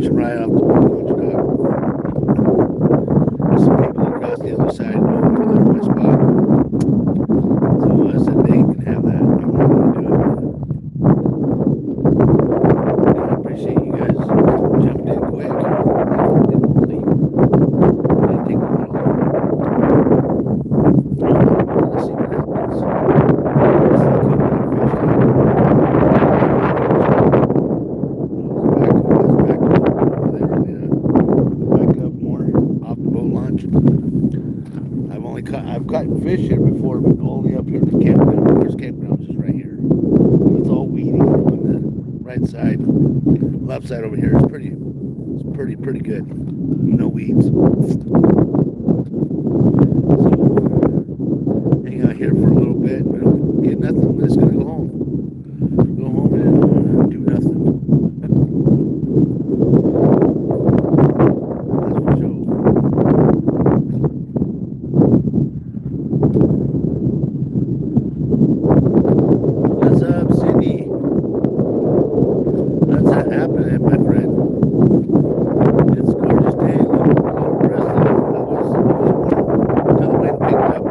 fishing right off the boat launch dock. There's some people across the other side know over there my spot. So I said they can have that. I'm not going to do it. And I appreciate you guys jumped in quick. Didn't really, didn't take long at all. Let's see what happens. This is the coconut fish down there. Back up over there and back up more off the boat launch. I've caught fish here before, but only up here at the campground. The first campground is just right here. It's all weedy on the right side. Left side over here is pretty good. No weeds. So hang out here for a little bit. We don't get nothing. We're just gonna go home. Go home and do nothing. That's for sure. What's up, Cindy? That's not happening, my friend. It's a gorgeous day. Look, impressed. It was warm until the wind picked up.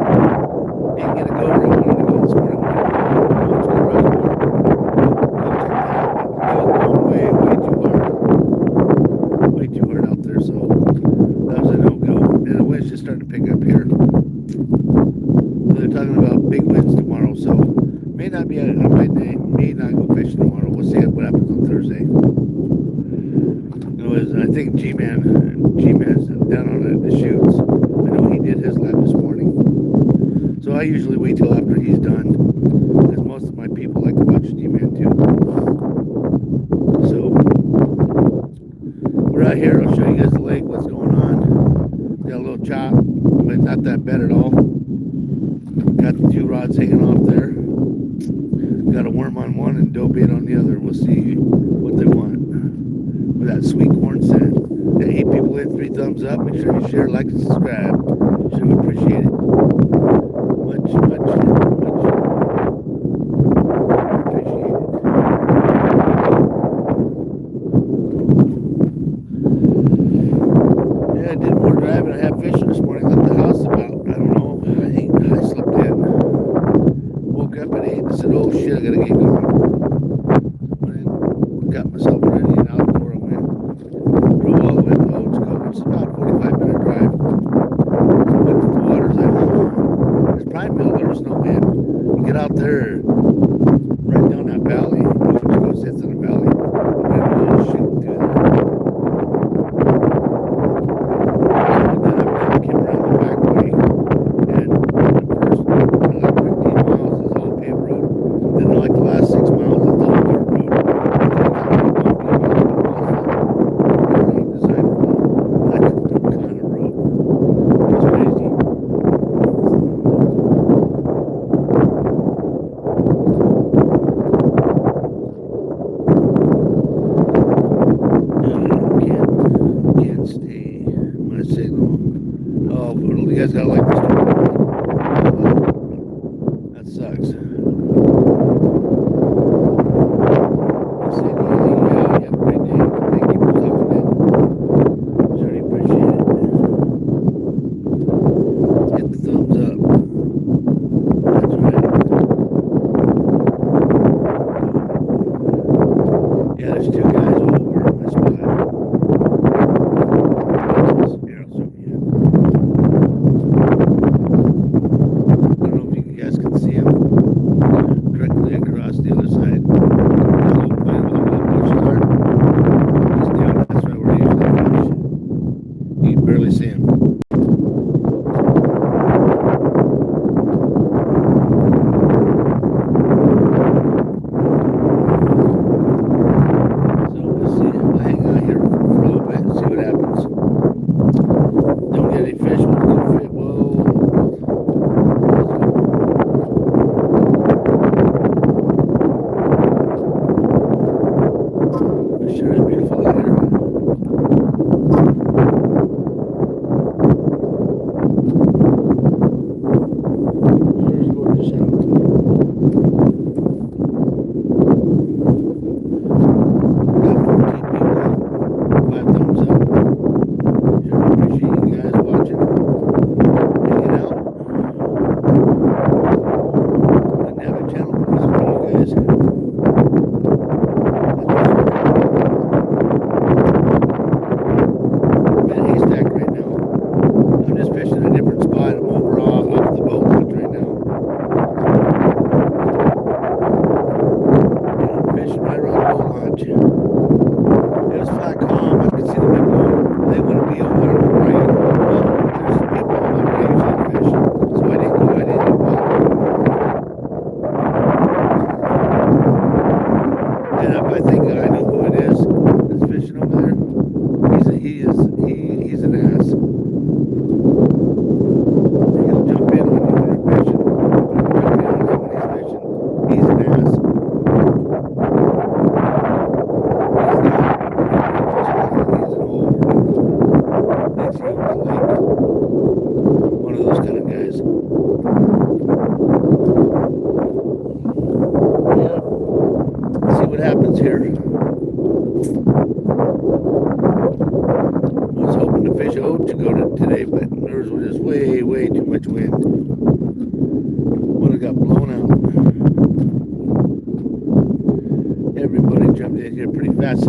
Didn't get a go where I wanted to go this morning. It's good reservoir. Go check that out. It was going way too hard. Way too hard out there, so that was a no-go. And the wind's just starting to pick up here. So they're talking about big winds tomorrow, so may not be. I may not go fishing tomorrow. We'll see what happens on Thursday. I think G-Man's down on the chutes. I know he did his lap this morning. So I usually wait till after he's done, because most of my people like to watch G-Man too. So we're out here. I'll show you guys the lake. What's going on? Got a little chop, but not that bad at all. Got the two rods hanging off there. Got a worm on one and dough bait on the other. We'll see what they want with that sweet corn scent. Yeah, 8 people in, 3 thumbs up. Make sure you share, like, and subscribe. Sure we appreciate it. Much appreciate it. Yeah, I did more driving. I had fishing this morning. Left the house about, I don't know, I slept in. Woke up at 8 and said, oh shit, I gotta get going. Got myself ready and out the door I went. Drove all the way to Haystack. It's about a 45-minute drive. Looked at the waters like, there's Primeville, there's no wind. You get out there, right down that valley. Haystack sits in a valley. The wind was just shooting through there. So then I came around the back way, and the first like 15 miles is all paved road. Then like the last 6 miles it's all dirt road. You guys gotta like this story. That sucks. I'll say to you, you have a great day. Thank you for stopping in. Certainly appreciate it. Hit the thumbs up. That's right. Yeah, there's 2 guys over in my spot. here pretty fast this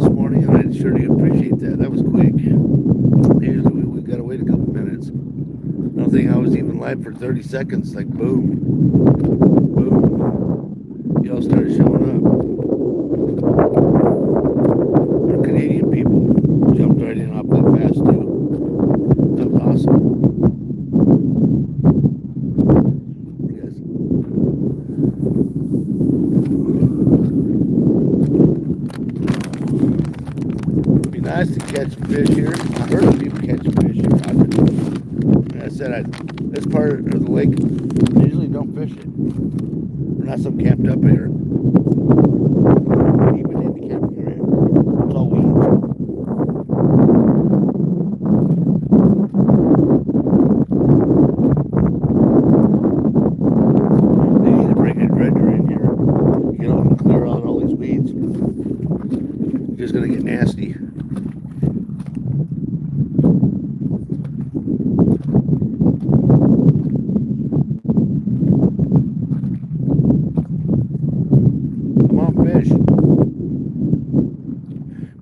morning, and I sure do appreciate that. That was quick. Usually we got to wait a couple minutes. I don't think I was even live for 30 seconds. Like boom, boom. Y'all started showing up. Our Canadian people jumped right in awfully fast too. That was awesome. Yes. It'd be nice to catch some fish here. I heard of people catching fish here. Like I said, this part of the lake, I usually don't fish it. Unless I'm camped up here. Even in the camping area. It's all weeds. They need to bring a dredger in here. You know, and clear out all these weeds. It's just gonna get nasty.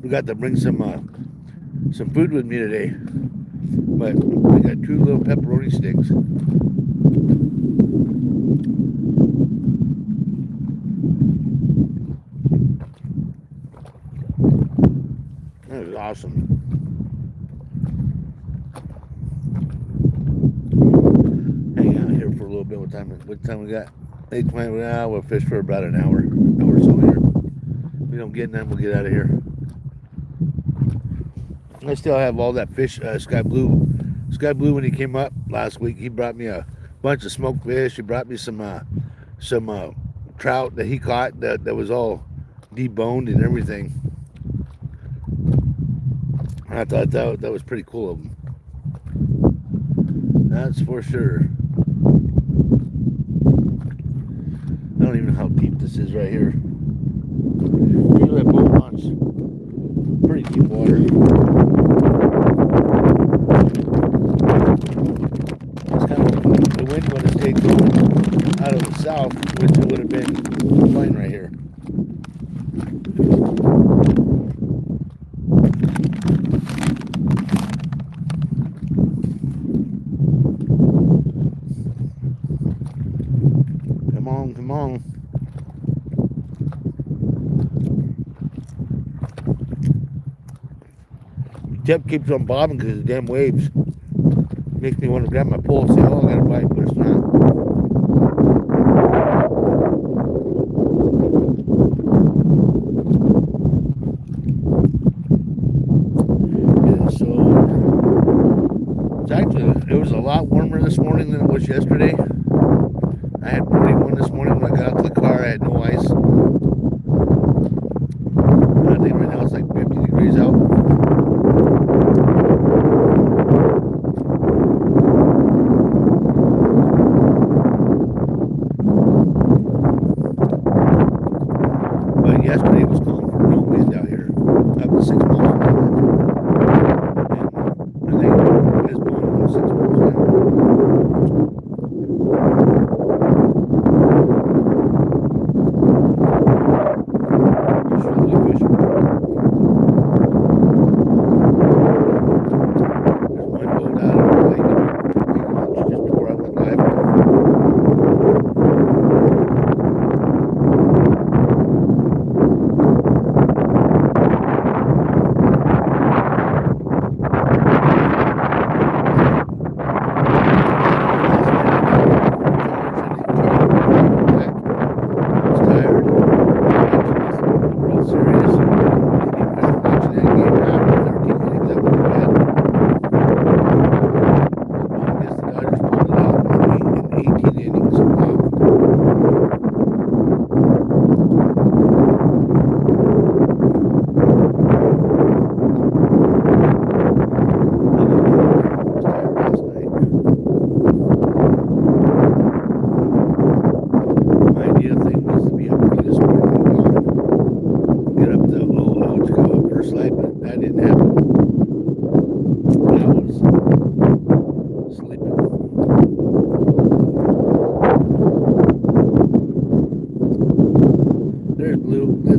Got to bring some food with me today, but we got 2 little pepperoni sticks. That was awesome. Hang out here for a little bit. What time we got? 8:20. We'll fish for about an hour or so here. If we don't get none, we'll get out of here. I still have all that fish. Sky Blue, when he came up last week, he brought me a bunch of smoked fish. He brought me some trout that he caught that was all deboned and everything. I thought that was pretty cool of him. That's for sure. I don't even know how deep this is right here. Usually a boat launch. Pretty deep water. It's kind of, the wind would have stayed going out of the south, which would have been fine right here. Come on, come on. Tip keeps on bobbing because of the damn waves. Makes me want to grab my pole and say, oh, I got a bite, but it's not. Yeah, so it was a lot warmer this morning than it was yesterday. I had 41 this morning when I got out to the car. I had no ice. I think right now it's like 50 degrees out. But yesterday was calling for no wind out here, up to 6 miles an hour. And I think it is blowing about 6 miles an hour.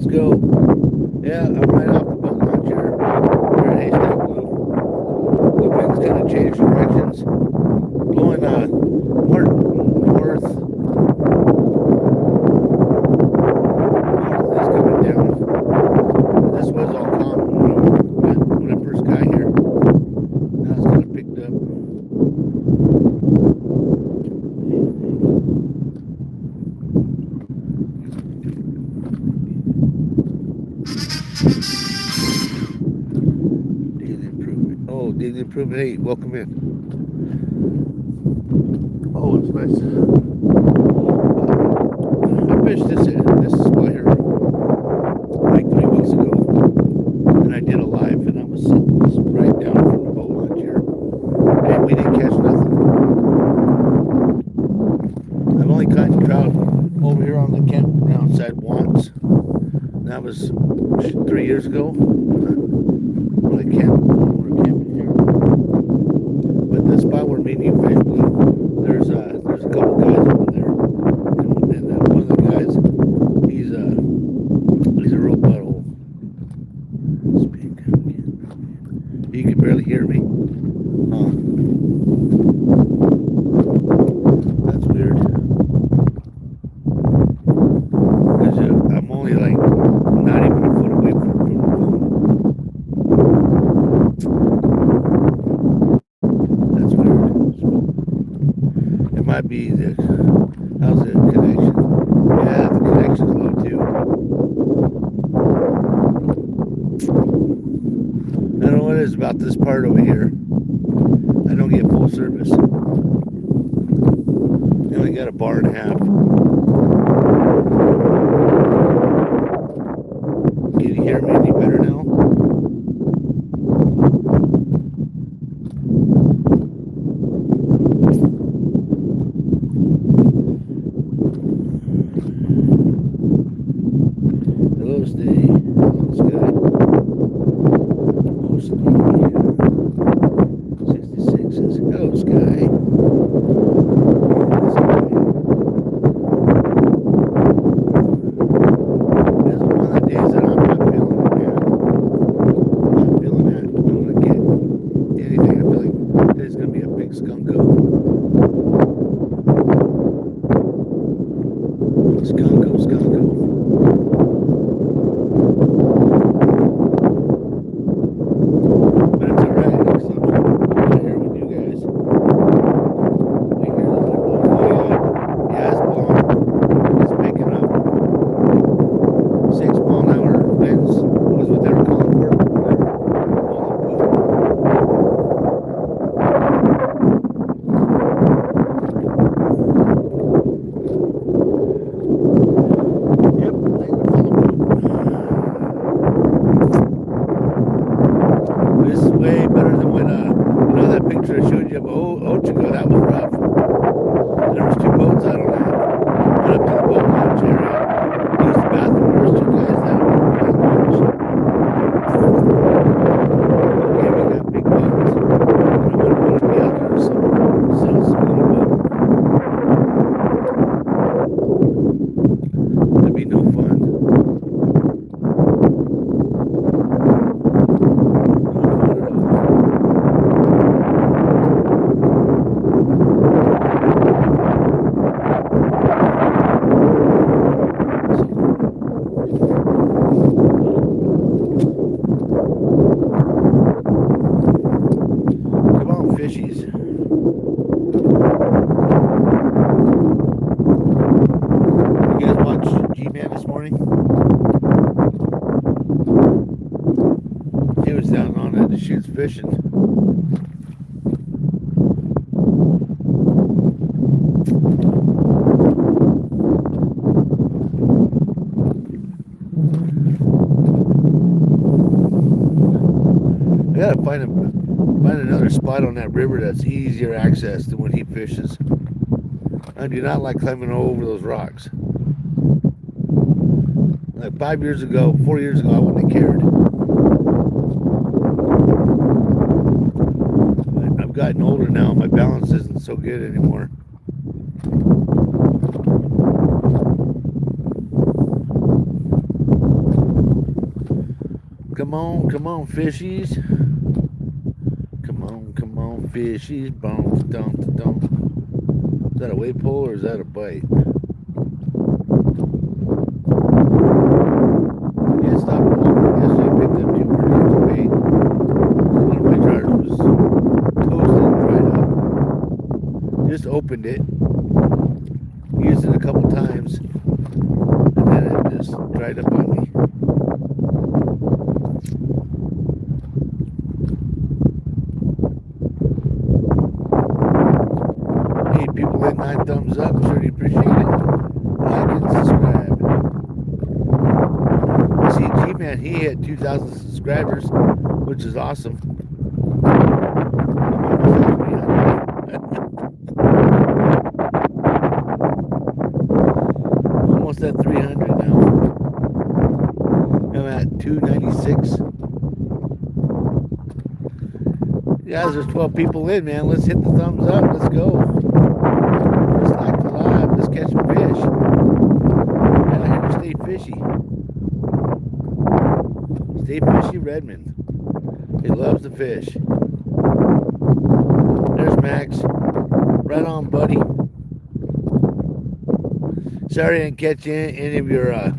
go. Yeah, I'm right off the boat launch here. We're at Haystack Blue. The wind's kind of changed directions. Blowing north is coming down. This was all calm when I first got here. Now it's kind of picked up. Daily improvement. Oh, daily improvement 8. Welcome in. Oh, it's nice. I fished this spot here like 3 weeks ago, and I did a live, and I was sitting right down from the boat launch here, and we didn't catch nothing. I've only caught trout over here on the campground side once. And that was 3 years ago when I camping here. But the spot where me and you fished, there's a couple guys over there, and one of the guys, he's a real butthole. Speak again. You can barely hear me. That's weird. Because I'm only like not even a foot away from the phone. That's weird. It might be the, how's the connection? Yeah, the connection's low too. I don't know what it is about this part over here. I don't get full service. I only got a bar and a half. Can you hear me any better now? Hello, Steve. Hello, Sky. Hello, Steve. 66 says, hello, Sky. This is one of the days that I'm not feeling it, man. I'm not feeling that. I'm going to get anything. I feel like there's going to be a big skunko. Skunko. But it's alright, because I'm right here with you guys. We hear the wind blowing. Oh yeah, it's blowing. It's picking up. 6-mile-an-hour winds was what they were calling for. Yep, this is way better than when that picture I showed you of Ochigo. That was rough. There was 2 boats out on that. Went up to the boat launch area. Used the bathroom. There was 2 guys that launch. Okay, we got big boats. I wouldn't want to be out there with some little boat. That'd be no fun. Come on, fishies. You guys watch G-Man this morning? He was down on it. The chutes fishing. I gotta find another spot on that river that's easier access than when he fishes. I do not like climbing over those rocks. Like 4 years ago, I wouldn't have cared. But I've gotten older now. My balance isn't so good anymore. Come on, fishies. Come on, fishies. Bonk, donk, donk. Is that a weight pull or is that a bite? Yeah, stop walking. Yesterday I picked up 200 yards away. One of my dryers was toasted and dried up. Just opened it, used it a couple times, and then it just dried up on me. Hey, people hit 9 thumbs up. Certainly appreciate it. Like and subscribe. See, G-Man, he hit 2,000 subscribers, which is awesome. Almost at 300 now. I'm at 296. Guys, there's 12 people in, man. Let's hit the thumbs up. Let's go. Let's like the live. Let's catch some fish. Out here to stay fishy. Stay fishy, Redmond. He loves the fish. There's Max. Right on, buddy. Sorry I didn't catch any of your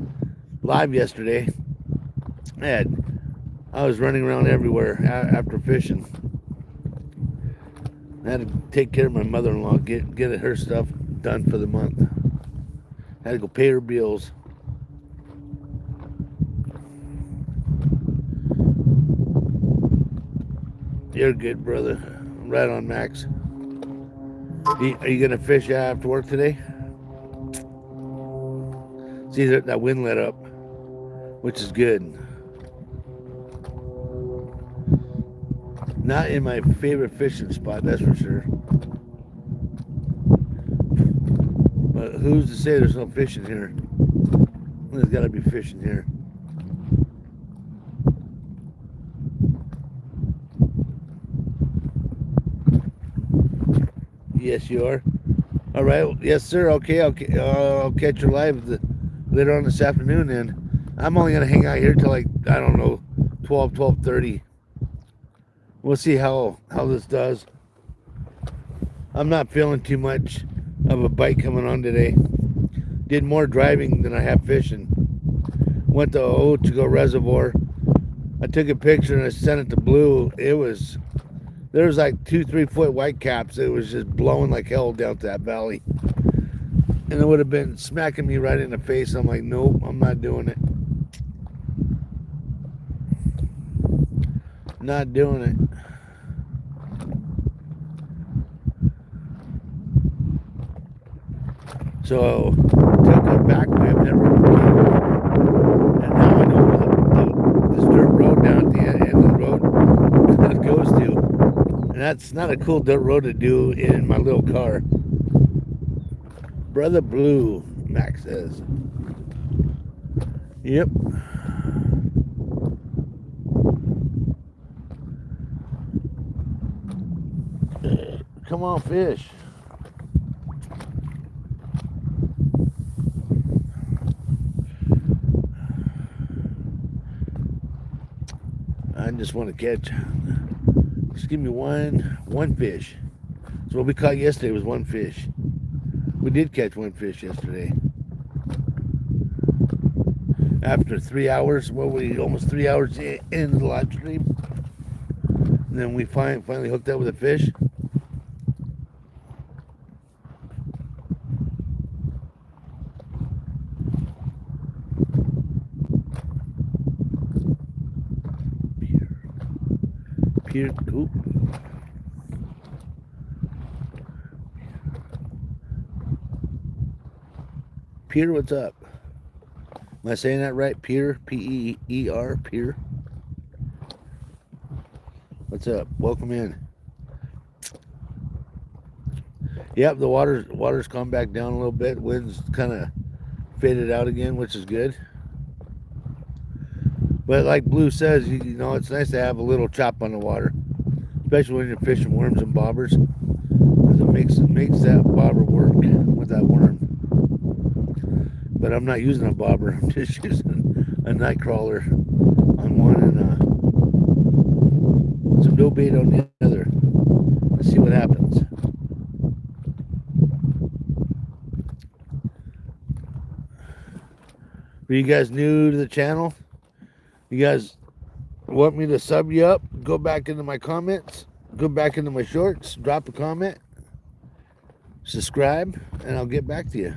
live yesterday. I was running around everywhere after fishing. I had to take care of my mother-in-law, get her stuff done for the month. I had to go pay her bills. You're good, brother. Right on, Max. Are you going to fish after work today? See, that wind let up, which is good. Not in my favorite fishing spot, that's for sure. But who's to say there's no fishing here? There's got to be fishing here. Yes, you are. All right. Yes, sir. Okay. I'll catch your live later on this afternoon. Then I'm only gonna hang out here till like, I don't know, 12:30. We'll see how this does. I'm not feeling too much of a bite coming on today. Did more driving than I have fishing. Went to Ochigo Reservoir. I took a picture and I sent it to Blue. There was like 2-3 foot whitecaps. It was just blowing like hell down to that valley. And it would have been smacking me right in the face. I'm like, nope, I'm not doing it. Not doing it. So took a back way I've never came before. And now I know where this dirt road down at the end of the road goes to. And that's not a cool dirt road to do in my little car. Brother Blue, Max says. Yep. Come on, fish. I just want to catch. Just give me one fish. So what we caught yesterday was one fish. We did catch one fish yesterday. After 3 hours, almost 3 hours into the live stream. And then we finally hooked up with a fish. Pier, oop. Pier, what's up? Am I saying that right? Pier, P-E-E-R, Pier. What's up? Welcome in. Yep, the water's calmed back down a little bit. Wind's kind of faded out again, which is good. But like Blue says, you know, it's nice to have a little chop on the water, especially when you're fishing worms and bobbers, because it makes that bobber work with that worm. But I'm not using a bobber. I'm just using a night crawler on one, and some no bait on the other. Let's see what happens. Are you guys new to the channel? You guys want me to sub you up? Go back into my comments. Go back into my shorts. Drop a comment. Subscribe, and I'll get back to you.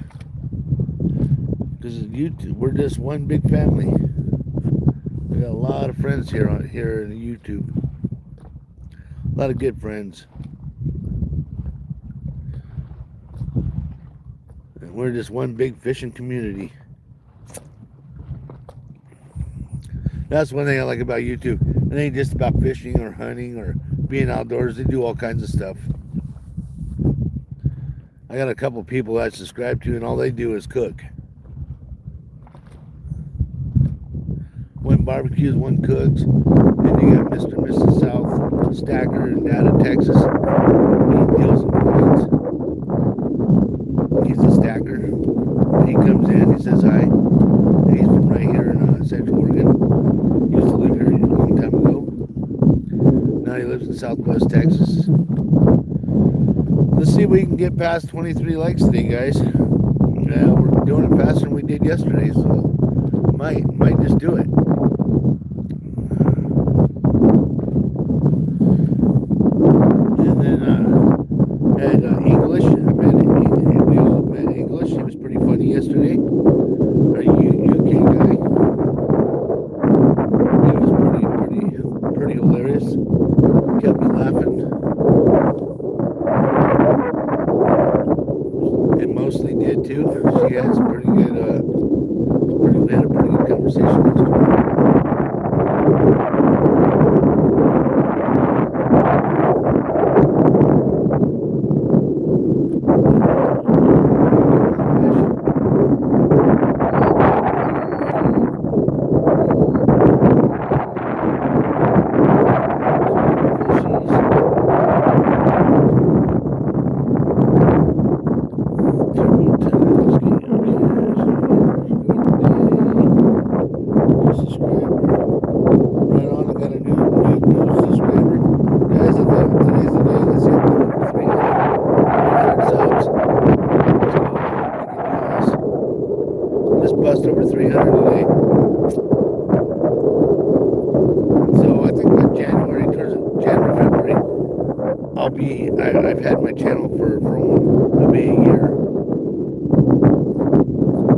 Because YouTube, we're just one big family. We got a lot of friends here in YouTube. A lot of good friends. And we're just one big fishing community. That's one thing I like about YouTube. It ain't just about fishing or hunting or being outdoors. They do all kinds of stuff. I got a couple people I subscribe to, and all they do is cook. One barbecues, one cooks. Then you got Mr. and Mrs. South Stacker out of Texas. He deals in coins. He's a stacker. He comes in, he says hi. He's from right here in Central Oregon. He used to live here a long time ago. Now he lives in Southwest Texas. Let's see if we can get past 23 likes today, guys. We're doing it faster than we did yesterday, so might just do it. And then had English. We all met English. He was pretty funny yesterday. Our UK guy. It was pretty hilarious. Kept me laughing. And mostly did too. She had some pretty good. We had a pretty good conversation yesterday. Bust over 300 today. So I think by January, February, I've had my channel for it'll be a year.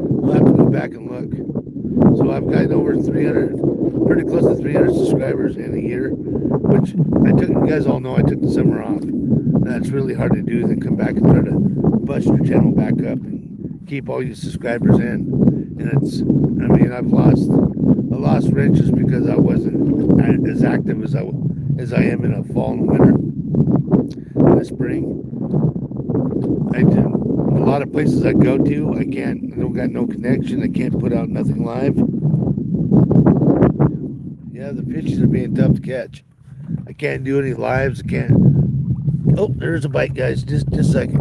We'll have to go back and look. So I've gotten over 300, pretty close to 300 subscribers in a year, which you guys all know I took the summer off. That's really hard to do, then come back and try to bust your channel back up and keep all your subscribers in. And I've lost wrenches because I wasn't as active as I am in a fall and winter, in the spring. A lot of places I go to, I don't got no connection. I can't put out nothing live. Yeah, the fishes are being tough to catch. I can't do any lives. I can't. Oh, there's a bite, guys. Just a second.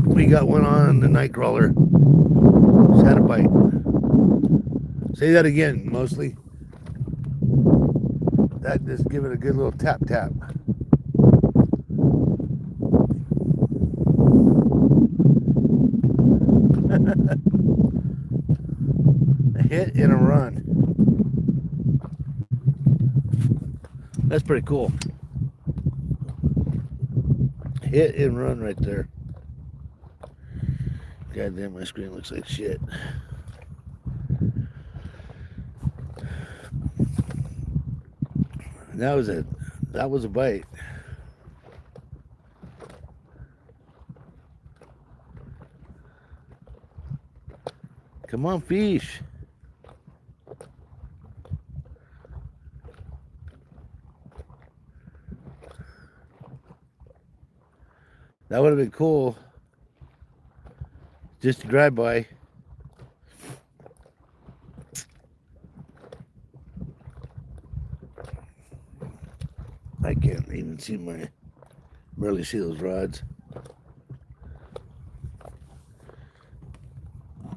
We got one on the night crawler. Just had a bite. Say that again, mostly. That just give it a good little tap. A hit and a run. That's pretty cool. Hit and run right there. God damn, my screen looks like shit. That was a bite. Come on, fish. That would have been cool. Just to drive by. I can't even barely see those rods.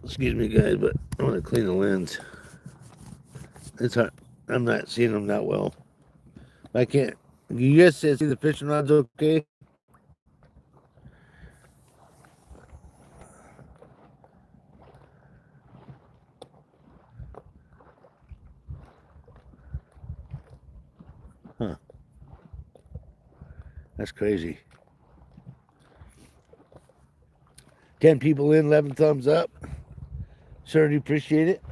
Excuse me, guys, but I want to clean the lens. It's hard. I'm not seeing them that well. I can't. You guys see the fishing rod's okay? Huh. That's crazy. 10 people in, 11 thumbs up. Sure do appreciate it.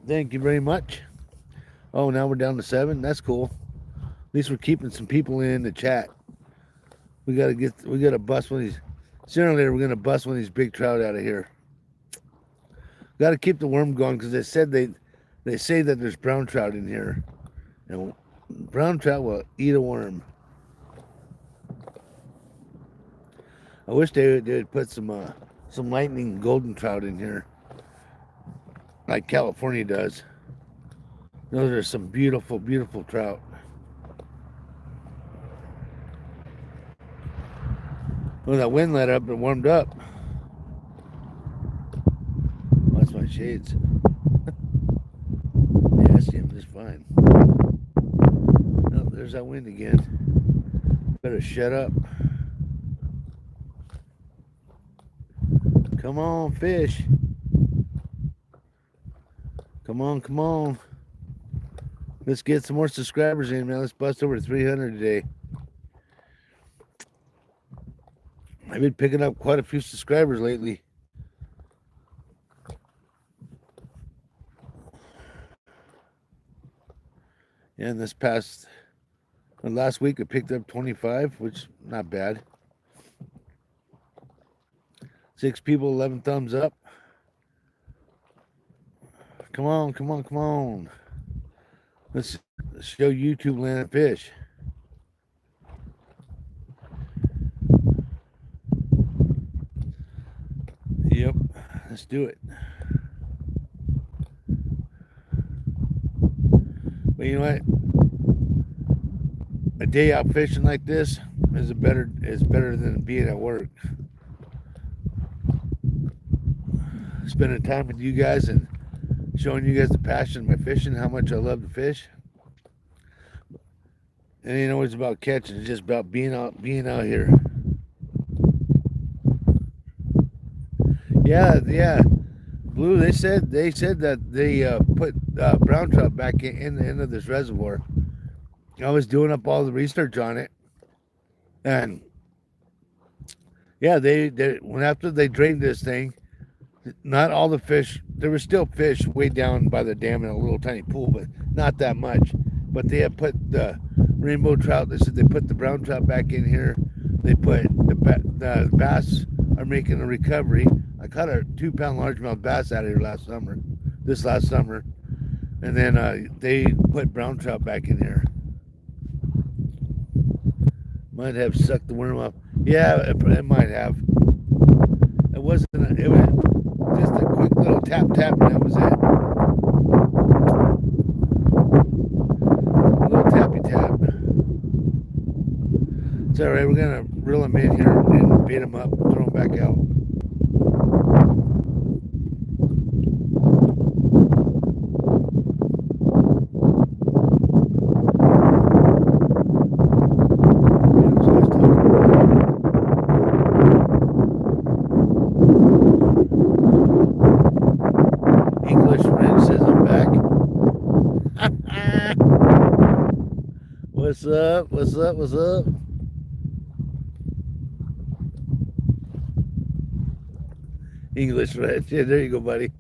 Thank you very much. Oh, now we're down to 7. That's cool. At least we're keeping some people in the chat. We gotta bust one of these. Sooner or later, we're gonna bust one of these big trout out of here. Got to keep the worm going because they say that there's brown trout in here, and brown trout will eat a worm. I wish they would put some lightning golden trout in here, like California does. Those are some beautiful, beautiful trout. When that wind let up, it warmed up. Oh, that's my shades. Yeah, I see them just fine. Oh, there's that wind again. Better shut up. Come on, fish. Come on, come on. Let's get some more subscribers in, man. Let's bust over 300 today. I've been picking up quite a few subscribers lately. Yeah, and last week I picked up 25, which not bad. 6 people, 11 thumbs up. Come on, come on, come on. Let's show YouTube land of fish. Yep, let's do it. But you know what? A day out fishing like this is better than being at work. Spending time with you guys and showing you guys the passion of my fishing, how much I love to fish. It ain't always about catching; it's just about being out here. Yeah. Blue. They said that they put brown trout back in the end of this reservoir. I was doing up all the research on it, and yeah, they when after they drained this thing, not all the fish. There were still fish way down by the dam in a little tiny pool, but not that much. But they had put the rainbow trout. They said they put the brown trout back in here. They put the bass are making a recovery. I caught a 2-pound largemouth bass out of here this last summer, and then they put brown trout back in here. Might have sucked the worm off. Yeah, it might have. It was just a quick little tap, and that was it. A little tappy tap. It's all right. We're gonna reel them in here and bait them up, throw them back out. English French says I'm back. What's up? What's up? What's up? English Ranch. Yeah, there you go, buddy.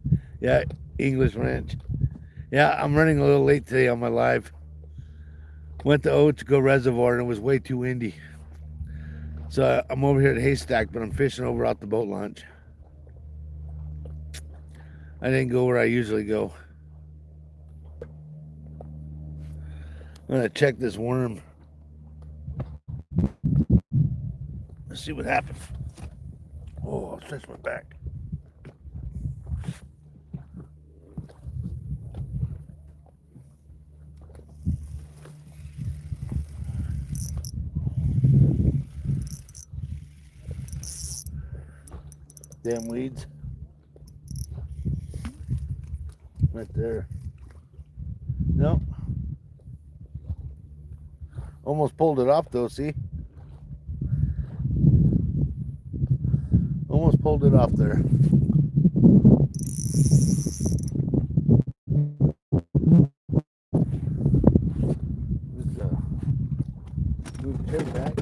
Yeah, English Ranch. Yeah, I'm running a little late today on my live. Went to Ochoco Reservoir and it was way too windy. So I'm over here at Haystack, but I'm fishing over out the boat launch. I didn't go where I usually go. I'm gonna check this worm. Let's see what happens. Oh, I'll stretch my back. Damn weeds. Right there. Nope. Almost pulled it off though, see? Almost pulled it off there. Move the chair back.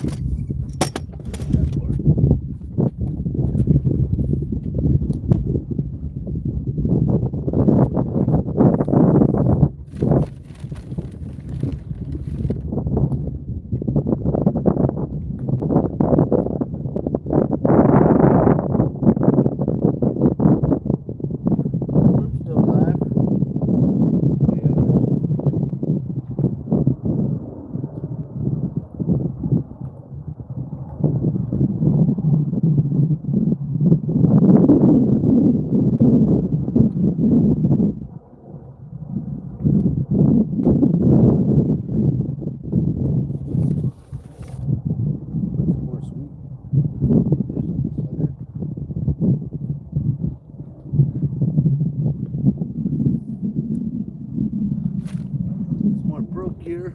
Here,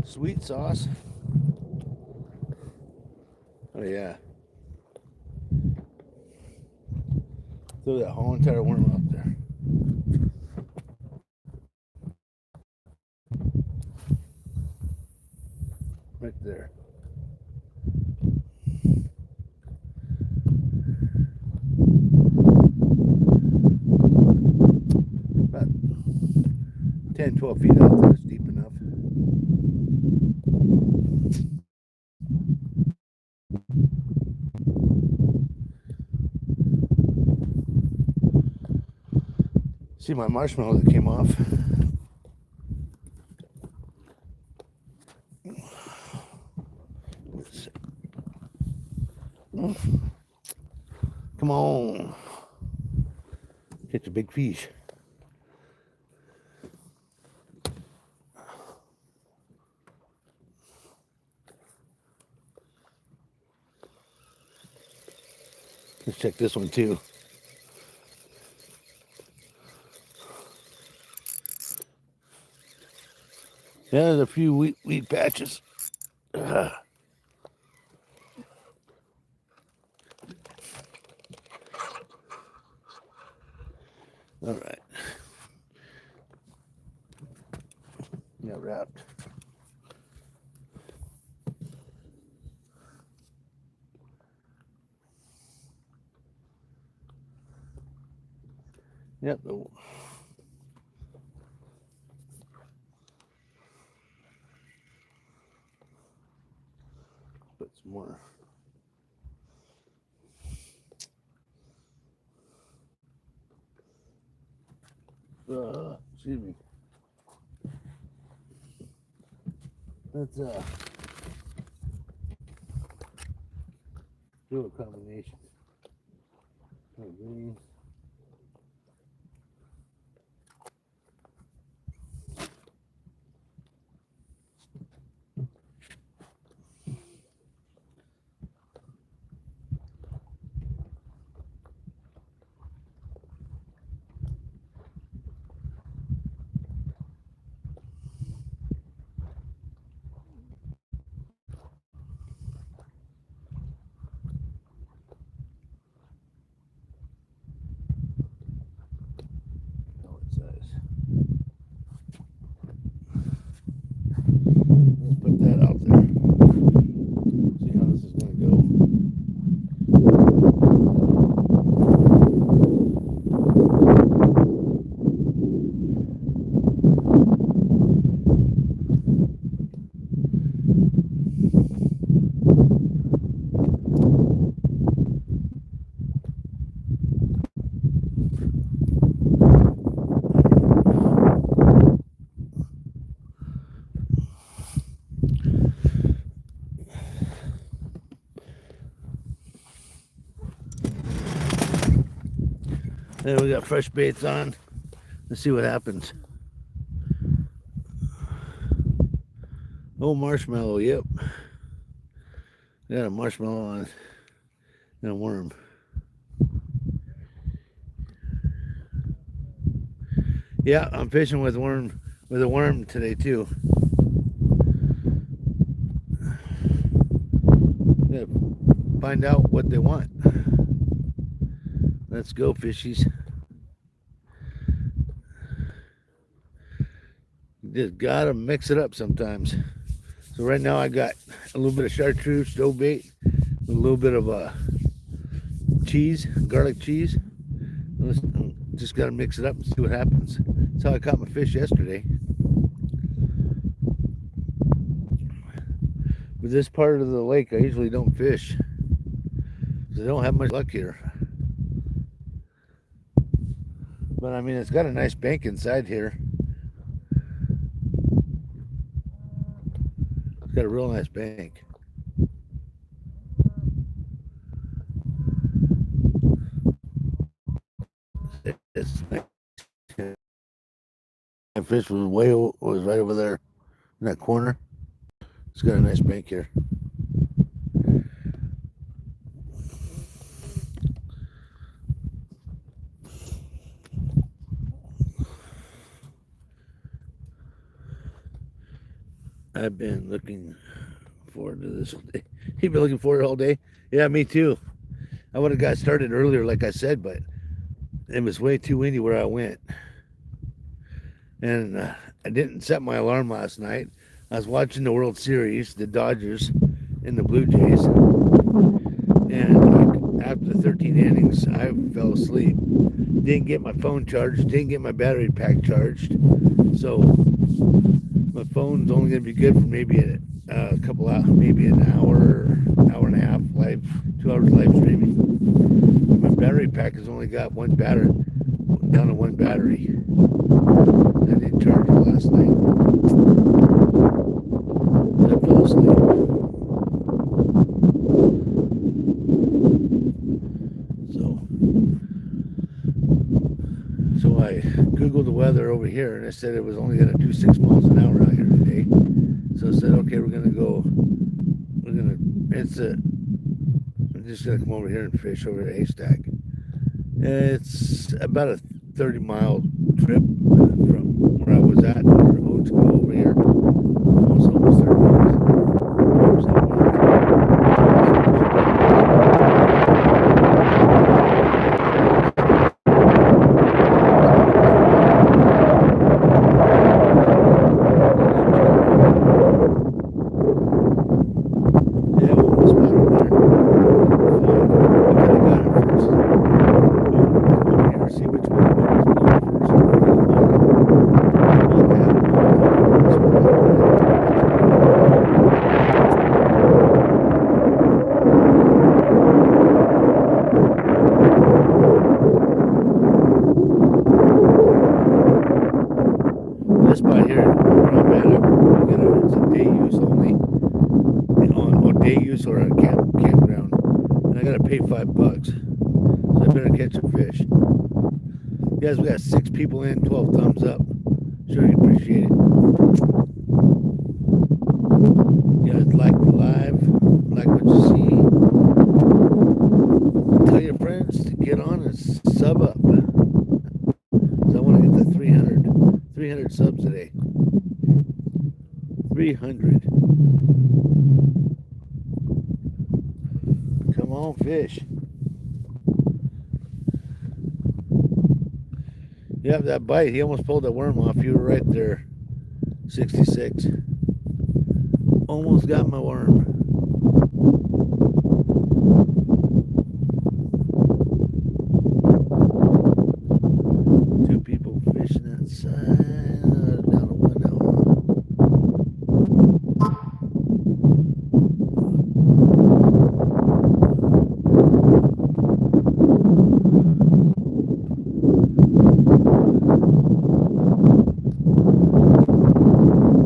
sweet sauce. Oh yeah, throw that whole entire worm up there. Right there. About 10-12 feet out there is deep enough. See my marshmallow that came off. Come on. Catch a big fish. Let's check this one too. Yeah, there's a few wheat patches. All right. Yeah, wrapped. Yep. Put some more. Excuse me. Let's do a combination. Green. Let's put that out there. See how this is going to go. There we got fresh baits on. Let's see what happens. Oh, marshmallow, yep. Got a marshmallow on and a worm. Yeah, I'm fishing with a worm today too. find out what they want. Let's go, fishies. You just gotta mix it up sometimes. So right now I got a little bit of chartreuse stove bait, a little bit of cheese, garlic cheese. Just gotta mix it up and see what happens. That's how I caught my fish yesterday. But this part of the lake I usually don't fish, because I don't have much luck here. But I mean, it's got a nice bank inside here. It's got a real nice bank. It's nice. My fish was right over there in that corner. It's got a nice bank here. I've been looking forward to this all day. You've been looking forward all day? Yeah, me too. I would have got started earlier, like I said, but it was way too windy where I went. And I didn't set my alarm last night. I was watching the World Series, the Dodgers and the Blue Jays. And after 13 innings, I fell asleep. Didn't get my phone charged, didn't get my battery pack charged. So my phone's only going to be good for maybe a couple hours, maybe an hour, hour and a half, 2 hours live streaming. My battery pack has only got one battery, down to one battery. I didn't charge it last night. I fell asleep. So I Googled the weather over here, and it said it was only going to do 6 miles an hour out here today. So I said, okay, I'm just going to come over here and fish over at Haystack. It's about a 30-mile trip from where I was at to go over here. Almost 30 miles. This spot here where I'm at, it's a day use only, on day use or a campground, and I gotta pay $5. So I better catch a fish. Guys, we got 6 people in, 12 thumbs up. Sure you appreciate it. You guys like the live, like what you see. Tell your friends to get on and sub up. So I want to get to 300 subs today. 300. Come on, fish. Yeah, that bite, he almost pulled that worm off. You were right there. 66. Almost got my worm. Two people fishing that side. Down to one now.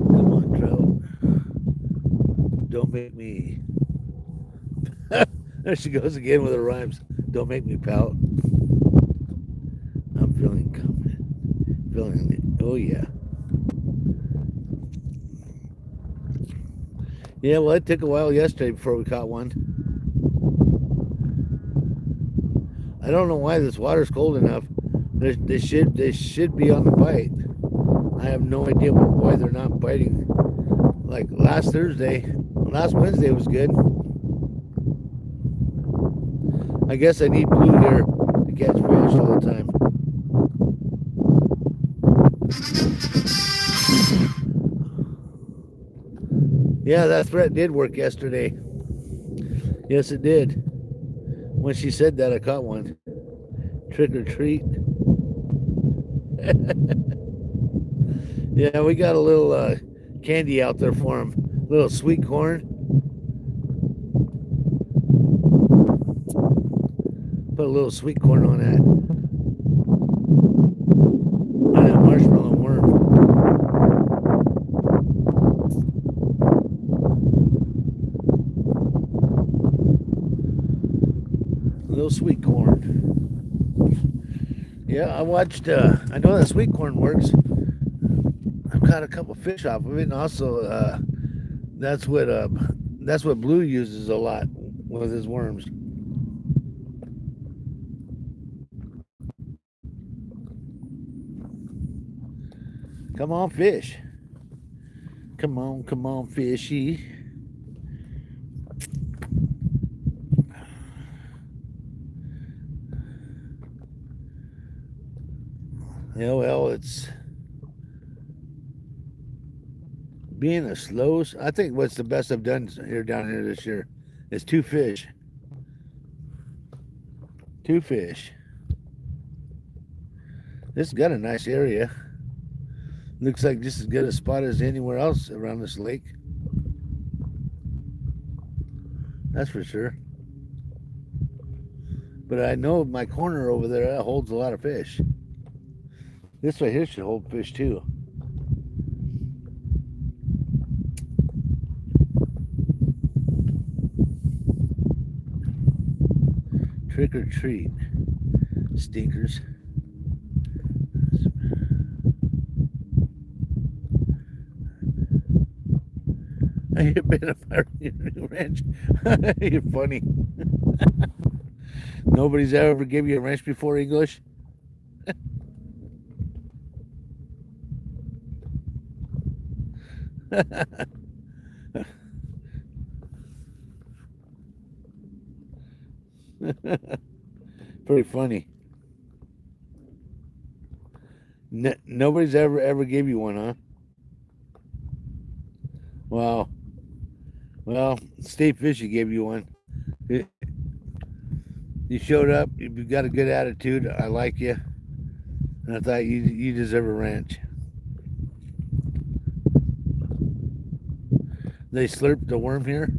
Come on, trout. Don't make me. There she goes again with her rhymes. Don't make me pout. I'm feeling confident. Feeling it. Oh, yeah. Yeah, well, it took a while yesterday before we caught one. I don't know why this water's cold enough. They should be on the bite. I have no idea why they're not biting. Like last Wednesday was good. I guess I need blue here to catch fish all the time. Yeah, that threat did work yesterday. Yes, it did. When she said that, I caught one. Trick or treat. Yeah, we got a little candy out there for him. Little sweet corn. Put a little sweet corn on that marshmallow worm. A little sweet corn. Yeah, I watched. I know that sweet corn works. I've caught a couple fish off of it, and also that's what that's what Blue uses a lot with his worms. Come on, fish. Come on, fishy. Yeah, well, it's being a slow. I think what's the best I've done down here this year is two fish. Two fish. This has got a nice area. Looks like just as good a spot as anywhere else around this lake. That's for sure. But I know my corner over there holds a lot of fish. This right here should hold fish too. Trick or treat. Stinkers. You've been a part of your new ranch. You're funny. Nobody's ever gave you a ranch before, English? Pretty funny. Nobody's ever gave you one, huh? Wow. Well, State Fishy gave you one. You showed up. You got a good attitude. I like you, and I thought you deserve a ranch. They slurped the worm here.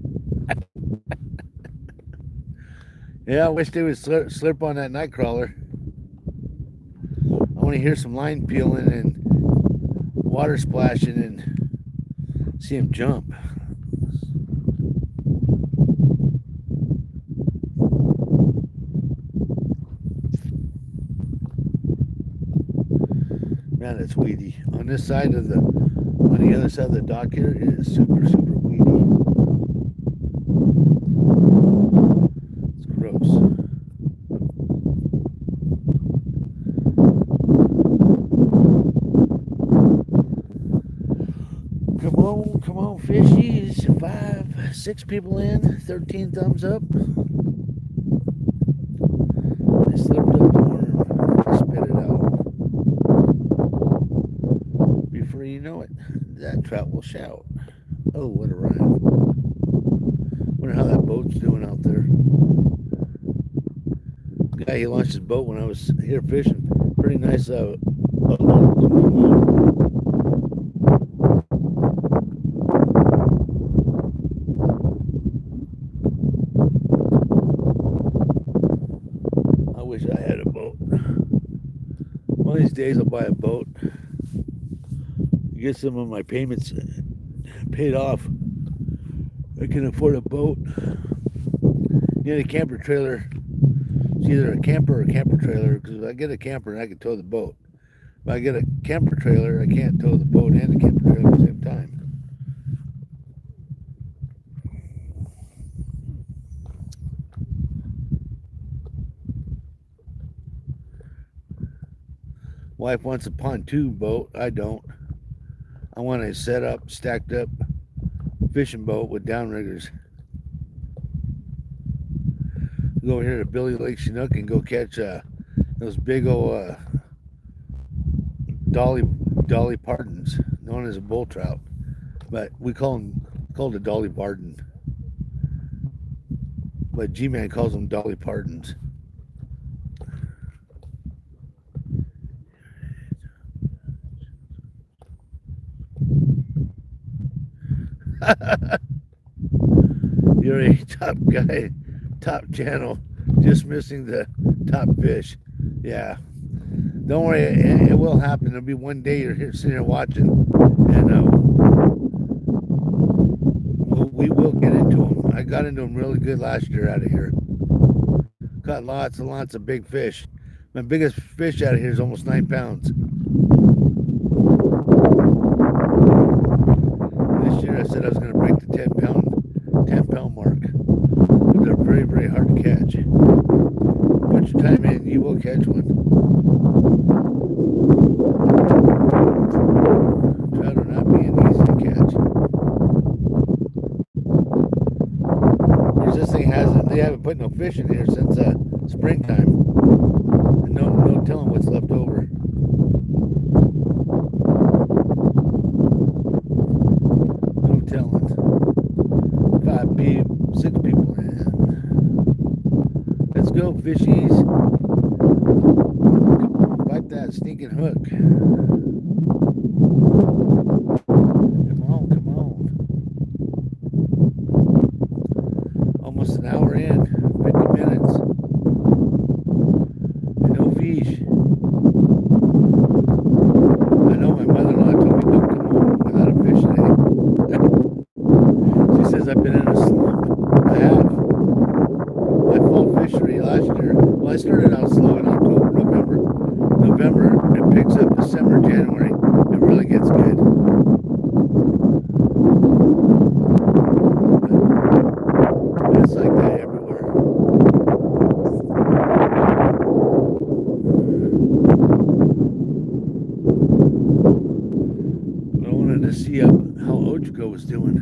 Yeah, I wish they would slurp on that night crawler. I want to hear some line peeling and water splashing and see him jump. Man, it's weedy. On this side of on the other side of the dock here, it is super weedy. It's gross. Come on, fishies. 5, 6 people in, 13 thumbs up. They slipped up the worm. Spit it out. Before you know it, that trout will shout. Oh, what a rhyme. Wonder how that boat's doing out there. The guy, he launched his boat when I was here fishing. Pretty nice I wish I had a boat. One of these days I'll buy a boat. Get some of my payments paid off. I can afford a boat. Get a camper trailer. It's either a camper or a camper trailer, because if I get a camper, I can tow the boat. If I get a camper trailer, I can't tow the boat and the camper trailer at the same time. Wife wants a pontoon boat. I don't. I want a set up, stacked up fishing boat with downriggers. go over here to Billy Lake Chinook and go catch those big old dolly dolly pardons, known as a bull trout, but we called a dolly pardon. But G-Man calls them dolly pardons. You're a top guy, top channel, just missing the top fish. Yeah. Don't worry, it will happen. There'll be one day you're here, sitting here watching, and we will get into them. I got into them really good last year out of here. Caught lots and lots of big fish. My biggest fish out of here is almost 9 pounds. This year I said I was going to break the 10 pound mark. But they're very, very hard to catch. Put your time in, you will catch one. Trout are not being easy to catch. Because this thing they haven't put no fish in here since springtime. And no telling what's left over. No telling. 6 people in. Let's go, fishies. Bite that stinking hook. Come on, come on. Almost an hour in, 50 minutes. And no fish. I know my mother-in-law told me don't come home without a fish today. She says I've been in a slump. I have. I fall fishery last year. Well, I started out slow in October, November, it picks up December, January. It really gets good. But it's like that everywhere. But I wanted to see how Ojiko was doing.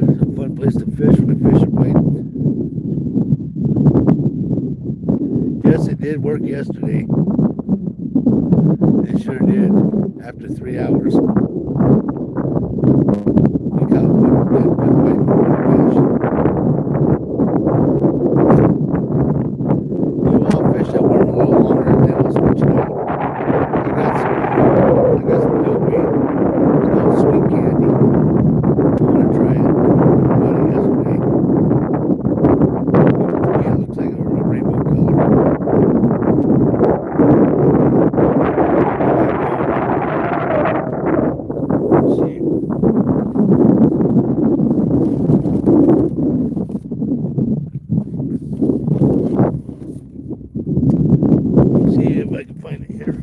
It's a fun place to fish when the fish are biting. Yes, it did work yesterday. It sure did. After 3 hours. We got one bite from one fish. I'll fish that worm a little longer and then I'll switch it out. I got some dough bait. It's called Sweet Candy. I want to try it. I bought it yesterday. Yeah, it looks like a rainbow color. See if I can find it here.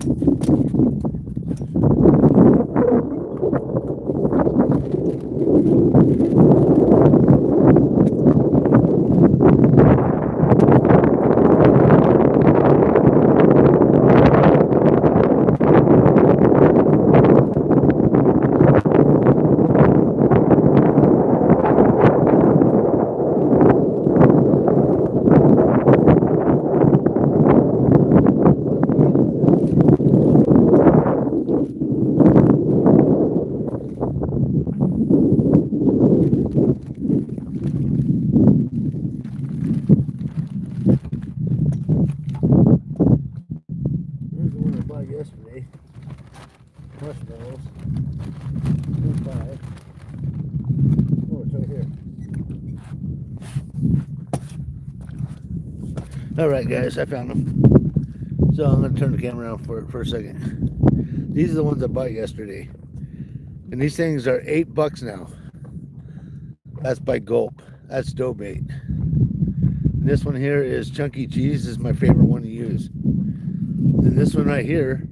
Yesterday, marshmallows, 2.5. Oh, it's right here. All right, guys, I found them. So I'm going to turn the camera around for a second. These are the ones I bought yesterday, and these things are $8 now. That's by Gulp. That's dough bait. And this one here is Chunky Cheese. This is my favorite one to use. And this one right here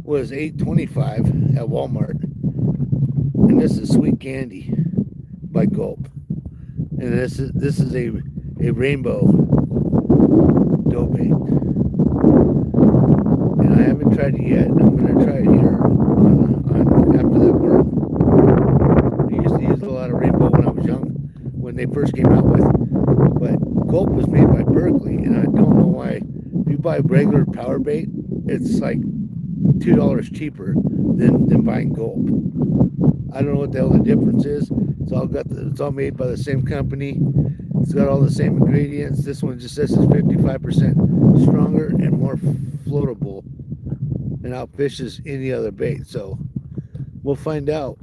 was $8.25 at Walmart. And this is Sweet Candy by Gulp. And this is a rainbow dough bait. And I haven't tried it yet. I'm gonna try it here on after that worm. I used to use a lot of rainbow when I was young, when they first came out with. But Gulp was made by Berkeley, and I don't know why. If you buy regular power bait, it's like $2 cheaper than buying Gulp. I don't know what the hell the difference is. It's all made by the same company. It's got all the same ingredients. This one just says it's 55% stronger and more floatable and outfishes any other bait. So we'll find out.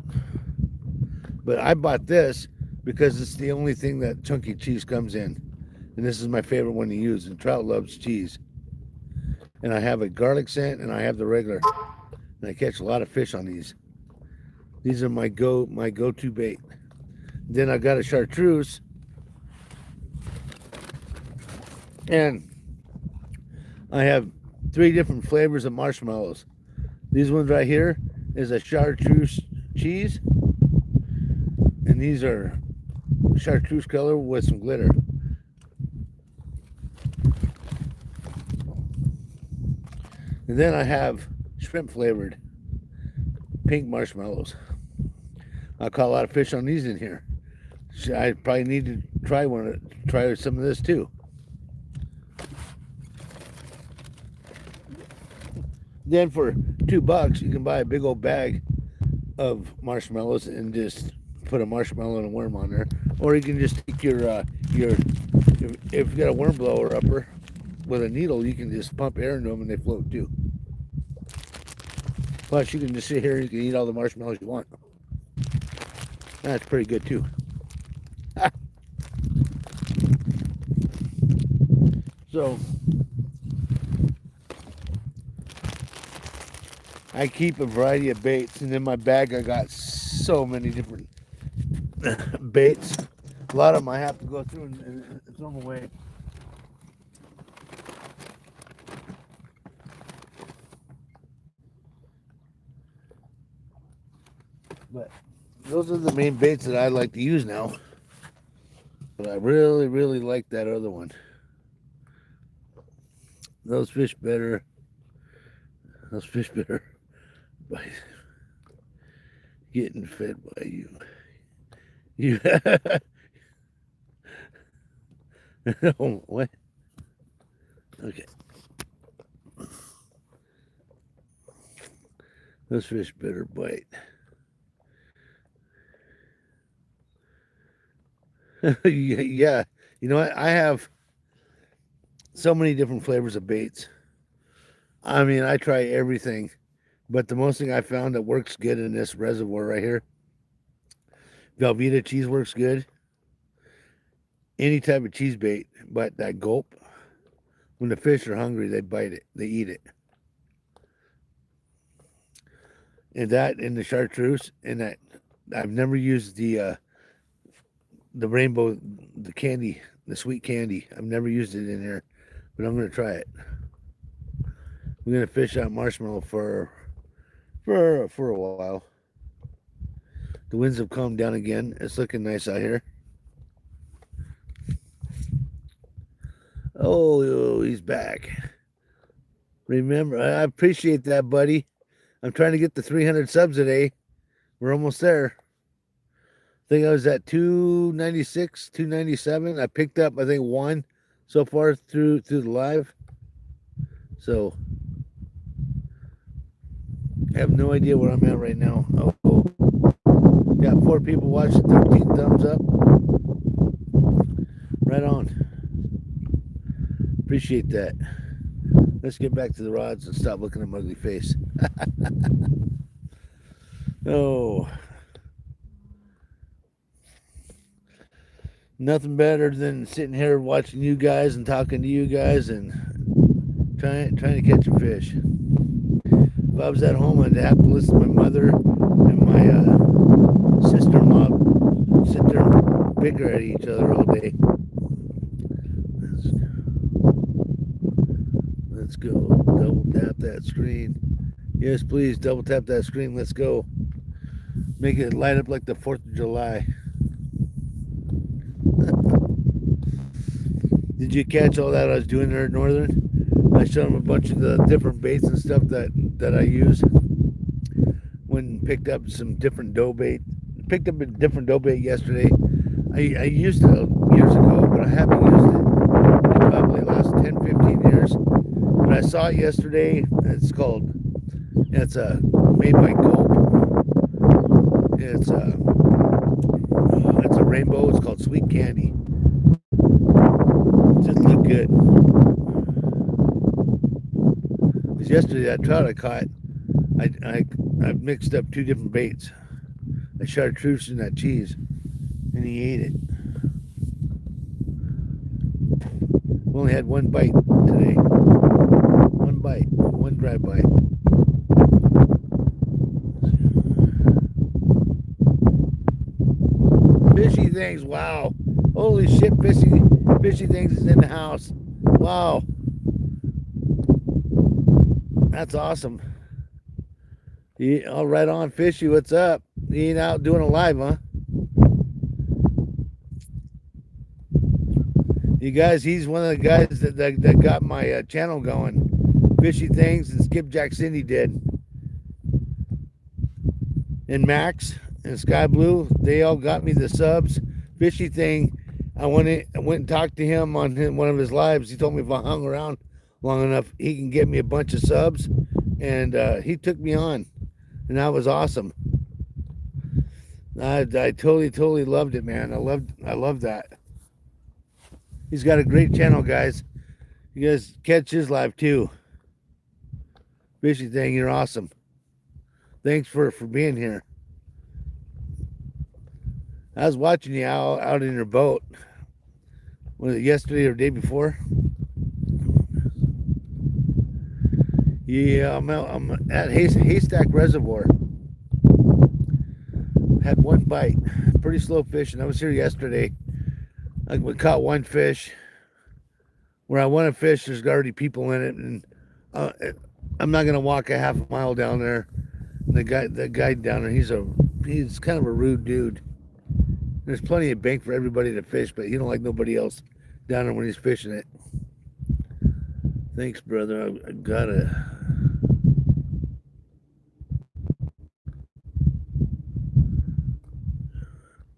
But I bought this because it's the only thing that chunky cheese comes in. And this is my favorite one to use. And Trout loves cheese. And I have a garlic scent and I have the regular. And I catch a lot of fish on these. These are my go-to bait. Then I got a chartreuse. And I have 3 different flavors of marshmallows. These ones right here is a chartreuse cheese. And these are chartreuse color with some glitter. And then I have shrimp flavored pink marshmallows. I caught a lot of fish on these in here. I probably need to try some of this too. Then for $2, you can buy a big old bag of marshmallows and just put a marshmallow and a worm on there. Or you can just take your if you got a worm blower upper with a needle, you can just pump air into them and they float too. Plus, you can just sit here and you can eat all the marshmallows you want. That's pretty good too. So I keep a variety of baits, and in my bag I got so many different baits. A lot of them I have to go through and throw them away. But those are the main baits that I like to use now. But I really, really like that other one. Those fish better by getting fed by you. You oh, what? Okay. Those fish better bite. Yeah, you know what? I have so many different flavors of baits. I mean, I try everything, but the most thing I found that works good in this reservoir right here, Velveeta cheese works good. Any type of cheese bait, but that Gulp, when the fish are hungry, they bite it, they eat it. And that and the chartreuse, and that I've never used the rainbow, the candy, the sweet candy. I've never used it in here, but I'm gonna try it. We're gonna fish out marshmallow for a while. The winds have calmed down again. It's looking nice out here. Oh, he's back. Remember, I appreciate that, buddy. I'm trying to get to 300 subs today. We're almost there. I think I was at 296, 297. I picked up, I think, 1 so far through the live. So I have no idea where I'm at right now. Oh, got 4 people watching, 13 thumbs up. Right on. Appreciate that. Let's get back to the rods and stop looking at my ugly face. Oh. Nothing better than sitting here watching you guys and talking to you guys and trying to catch a fish. If I was at home, I'd have to listen to my mother and my sister-in-law sit there and bicker at each other all day. Let's go. Double tap that screen. Yes, please, double tap that screen. Let's go. Make it light up like the 4th of July. Did you catch all that I was doing there at Northern? I showed them a bunch of the different baits and stuff that I use. When picked up some different dough bait. Picked up a different dough bait yesterday. I used it years ago, but I haven't used it in probably the last 10, 15 years. But I saw it yesterday. It's made by Gulp. It's a, it's a rainbow. It's called Sweet Candy. It just looked good. Because yesterday that trout I caught, I, I, I mixed up two different baits. I chartreuse in that cheese, and he ate it. We only had one bite today. One bite, one dry bite. Fishy things, wow. Holy shit, fishy things is in the house. Wow. That's awesome. All right on, Fishy, what's up? You ain't out doing a live, huh? You guys, he's one of the guys that got my channel going. Fishy Things and Skipjack Cindy did. And Max and Sky Blue, they all got me the subs. Fishy Thing, I went and talked to him on one of his lives. He told me if I hung around long enough, he can get me a bunch of subs. And he took me on. And that was awesome. I totally loved it, man. I loved that. He's got a great channel, guys. You guys catch his live too. Fishy Thing, you're awesome. Thanks for being here. I was watching you out in your boat. Was it yesterday or the day before? Yeah, I'm at Haystack Reservoir. Had one bite. Pretty slow fishing. I was here yesterday. We caught one fish. Where I want to fish, there's already people in it, and I'm not gonna walk a half a mile down there. And the guy down there, he's kind of a rude dude. There's plenty of bank for everybody to fish, but he don't like nobody else down there when he's fishing it. Thanks, brother. I gotta.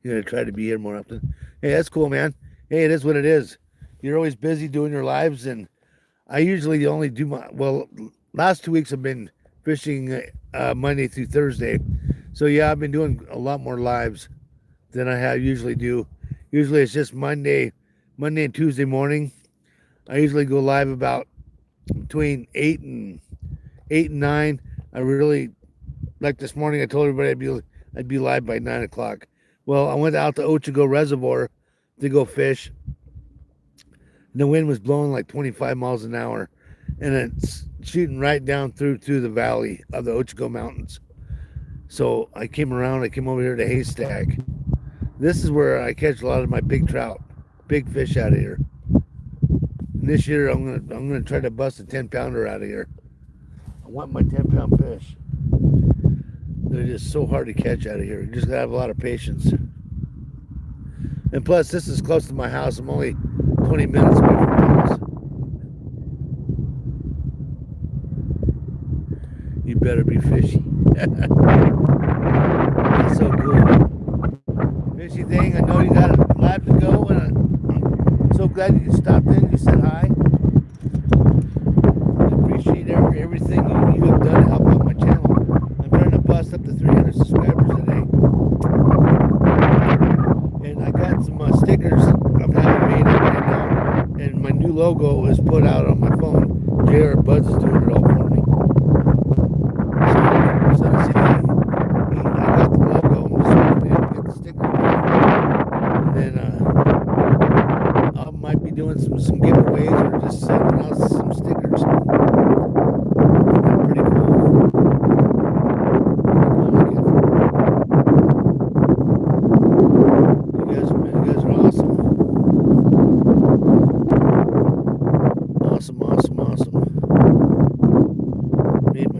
You gotta try to be here more often. Hey, that's cool, man. Hey, it is what it is. You're always busy doing your lives, and I usually only do last 2 weeks I've been fishing Monday through Thursday. So yeah, I've been doing a lot more lives than I usually do. Usually it's just Monday and Tuesday morning. I usually go live about between 8 and 9. I really, like this morning, I told everybody I'd be live by 9 o'clock. Well, I went out to Ochigo Reservoir to go fish. And the wind was blowing like 25 miles an hour, and it's shooting right down through the valley of the Ochigo Mountains. So I came over here to Haystack. This is where I catch a lot of my big trout, big fish out of here. And this year I'm gonna try to bust a 10-pounder out of here. I want my 10-pound fish. They're just so hard to catch out of here. You just gotta have a lot of patience. And plus, this is close to my house. I'm only 20 minutes away from my house. You better be fishy. That's so cool. Fishy Thing, I know you got a live to go, and I'm so glad you stopped in. You said hi. I appreciate everything you have done to help out my channel. I'm trying to bust up to 300 subscribers today. And I got some stickers I'm having made up right now. And my new logo is put out on my phone. JR Buds is doing it all for me. So I got the logo. I'm just hoping to get the stickers. And then I might be doing some giveaways or just sending out some stickers. They're pretty cool. You guys are awesome. Awesome. Made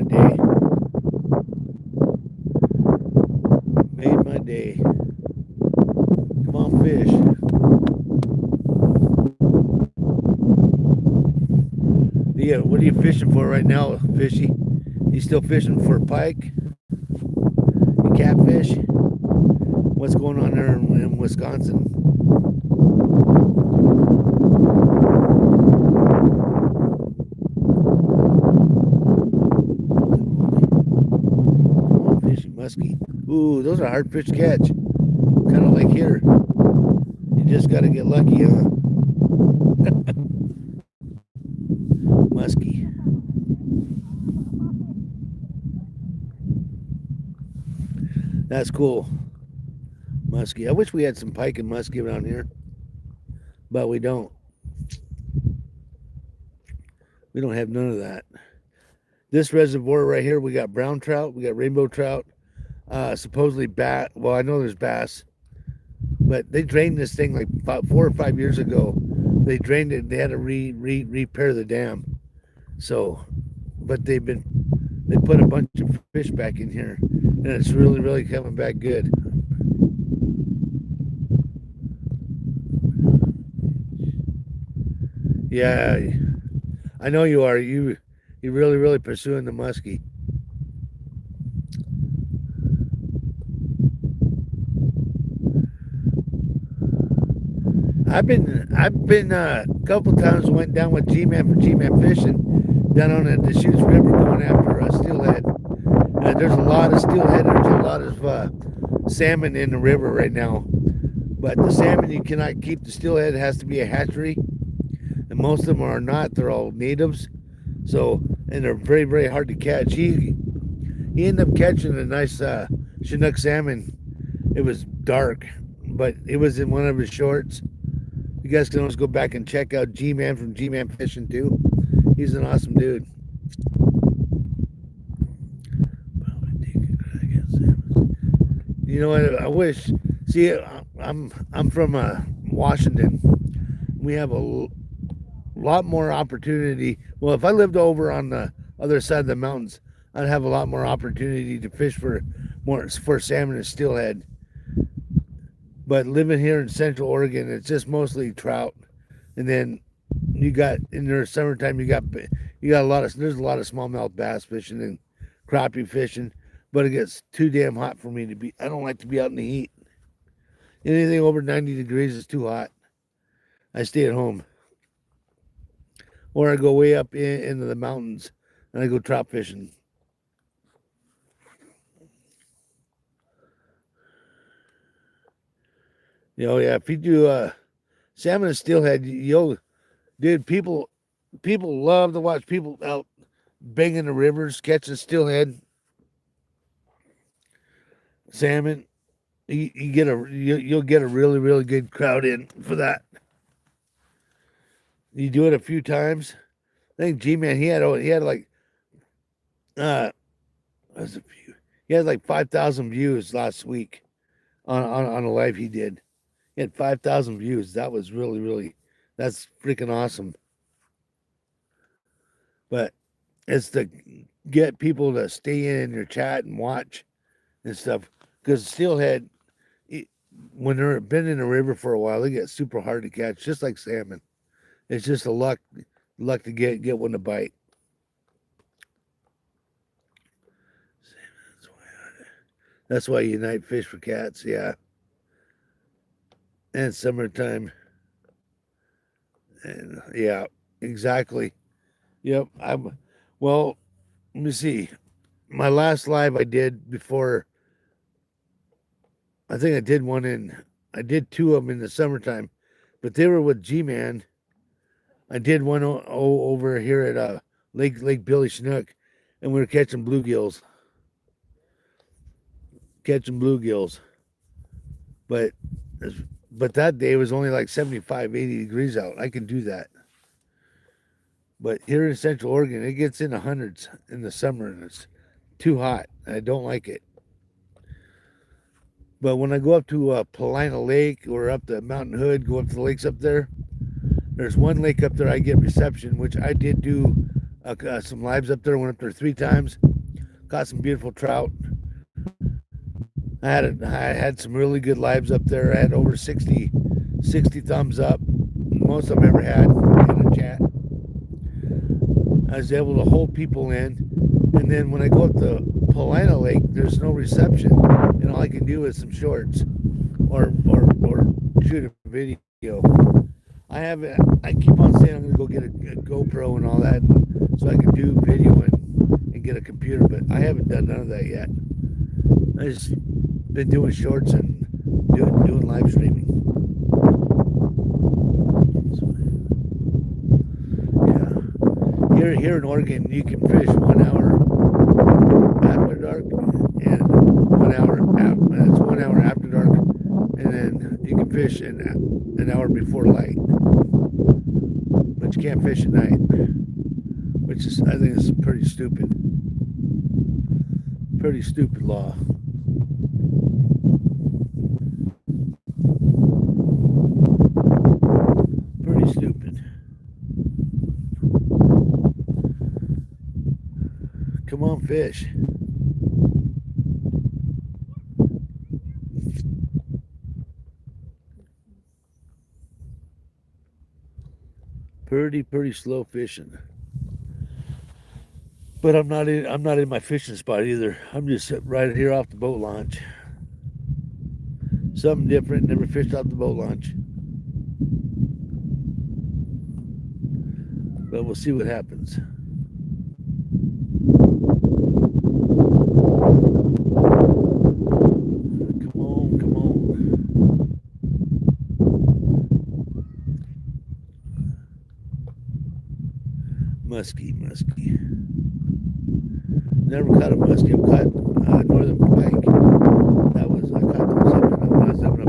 my day. Come on, fish. Yeah, what are you fishing for right now, Fishy? You still fishing for pike? Catfish? What's going on there in Wisconsin? those are hard fish to catch. Kind of like here. You just got to get lucky, huh? Muskie. That's cool. Muskie. I wish we had some pike and muskie around here, but we don't. We don't have none of that. This reservoir right here, we got brown trout, we got rainbow trout, supposedly bat. Well, I know there's bass, but they drained this thing like 4 or 5 years ago. They drained it. They had to repair the dam. So, but they put a bunch of fish back in here, and it's really coming back good. Yeah, I know you are. You're really pursuing the muskie. I've been a couple times went down with G-Man for G-Man fishing down on the Deschutes River going after steelhead. There's a lot of steelhead. There's a lot of salmon in the river right now. But the salmon you cannot keep. The steelhead has to be a hatchery, and most of them are not. They're all natives. So, and they're very hard to catch. He ended up catching a nice Chinook salmon. It was dark, but it was in one of his shorts. You guys can always go back and check out G-Man from G-Man Fishing too. He's an awesome dude. You know what? I wish. See, I'm from Washington. We have a lot more opportunity. Well, if I lived over on the other side of the mountains, I'd have a lot more opportunity to fish for salmon and steelhead. But living here in Central Oregon, it's just mostly trout, and then you got in the summertime you got a lot of there's a lot of smallmouth bass fishing and crappie fishing, but it gets too damn hot for me to be. I don't like to be out in the heat. Anything over 90 degrees is too hot. I stay at home, or I go way up into the mountains and I go trout fishing. You know, yeah. If you do salmon and steelhead, dude, people love to watch people out banging the rivers, catching steelhead, salmon. You'll get a really good crowd in for that. You do it a few times. I think G-Man he had like was a few. He had like 5,000 views last week on a live he did. He had 5,000 views. That was that's freaking awesome. But it's to get people to stay in your chat and watch and stuff. Because steelhead, when they've been in the river for a while, they get super hard to catch, just like salmon. It's just a luck to get one to bite. That's why you night fish for cats, yeah. And summertime. And yeah, exactly. Yep. Well, let me see. My last live I did before, I think I did two of them in the summertime, but they were with G-Man. I did one over here at Lake Billy Chinook, and we were catching bluegills. But that day it was only like 75, 80 degrees out. I can do that. But here in Central Oregon, it gets in the hundreds in the summer, and it's too hot. I don't like it. But when I go up to Paulina Lake or up to Mountain Hood, go up to the lakes up there, there's one lake up there I get reception, which I did do some lives up there. Went up there 3 times, caught some beautiful trout. I had some really good lives up there. I had over 60 thumbs up, most I've ever had in a chat. I was able to hold people in, and then when I go up to Paulina Lake, there's no reception, and all I can do is some shorts or shoot a video. I keep on saying I'm gonna go get a GoPro and all that, so I can do video and get a computer, but I haven't done none of that yet. been doing shorts and doing live streaming. Yeah. Here in Oregon, you can fish 1 hour after dark and 1 hour after. It's 1 hour after dark, and then you can fish an hour before light, but you can't fish at night, which is I think is pretty stupid. Pretty stupid law. Pretty stupid. Come on, fish. Pretty slow fishing. But I'm not in my fishing spot either. I'm just right here off the boat launch. Something different. Never fished off the boat launch. But we'll see what happens. Come on. Muskie. Never caught a muskie. I've caught northern pike. I caught those when I was up in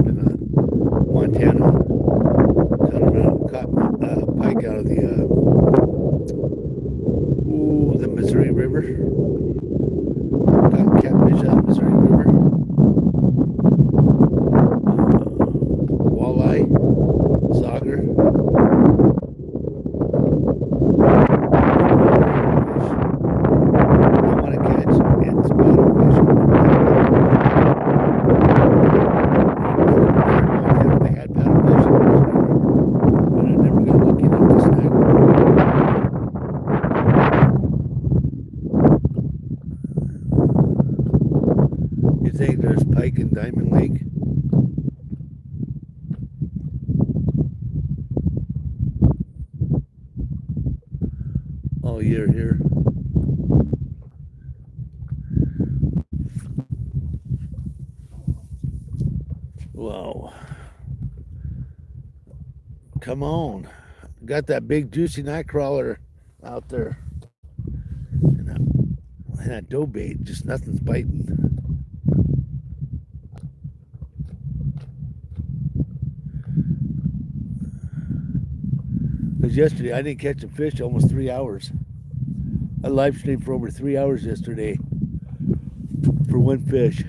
Montana. Caught pike out of the Missouri River. Caught catfish out of the Missouri River. Walleye, sauger. There's pike in Diamond Lake. All year here. Wow. Come on. Got that big juicy night crawler out there. And that dough bait, just nothing's biting. Because yesterday I didn't catch a fish almost 3 hours. I live streamed for over 3 hours yesterday for one fish.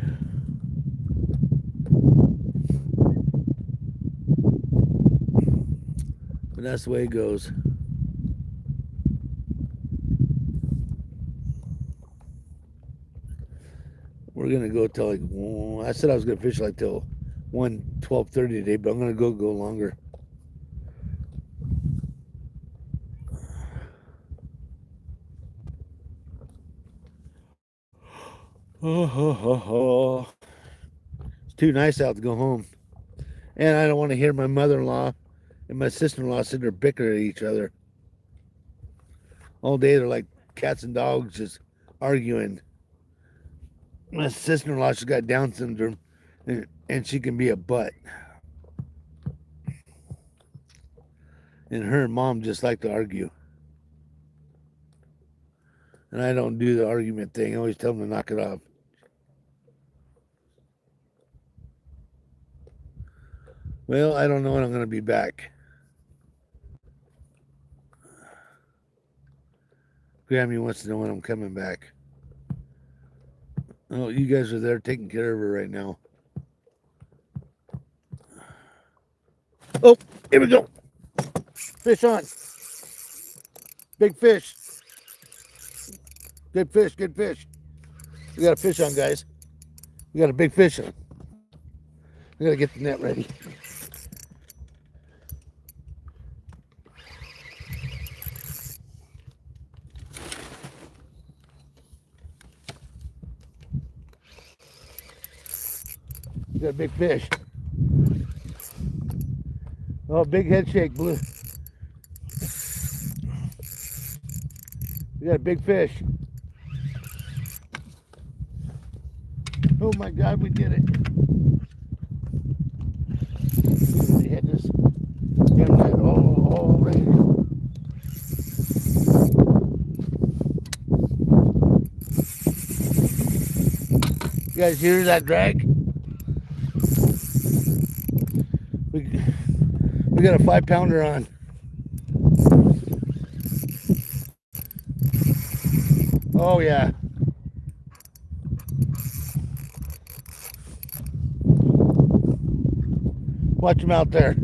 But that's the way it goes. We're gonna go till like I said I was gonna fish like till 12:30 today, but I'm gonna go longer. It's too nice out to go home. And I don't want to hear my mother-in-law and my sister-in-law sitting there bickering at each other. All day they're like cats and dogs just arguing. My sister-in-law, she's got Down syndrome and she can be a butt. And her and mom just like to argue. And I don't do the argument thing. I always tell them to knock it off. Well, I don't know when I'm going to be back. Grammy wants to know when I'm coming back. Oh, you guys are there taking care of her right now. Oh, here we go. Fish on. Big fish. Good fish. We got a fish on, guys. We got a big fish on. We got to get the net ready. We got a big fish. Oh, big head shake, Blue. We got a big fish. Oh my God, we did it. They had this damn net all ready. You guys hear that drag? We got a 5-pounder on. Oh yeah. Watch him out there.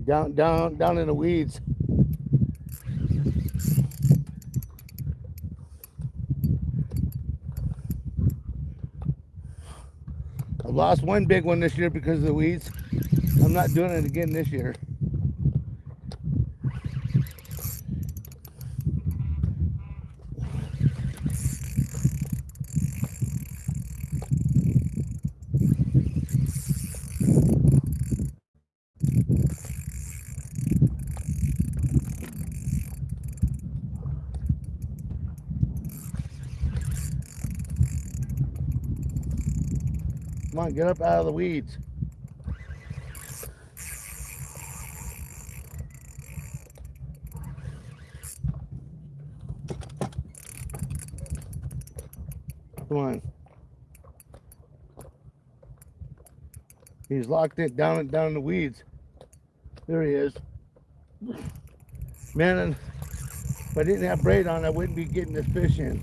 Down in the weeds. I lost one big one this year because of the weeds. I'm not doing it again this year. Come on, get up out of the weeds. Come on. He's locked it down in the weeds. There he is. Man, and if I didn't have braid on, I wouldn't be getting this fish in.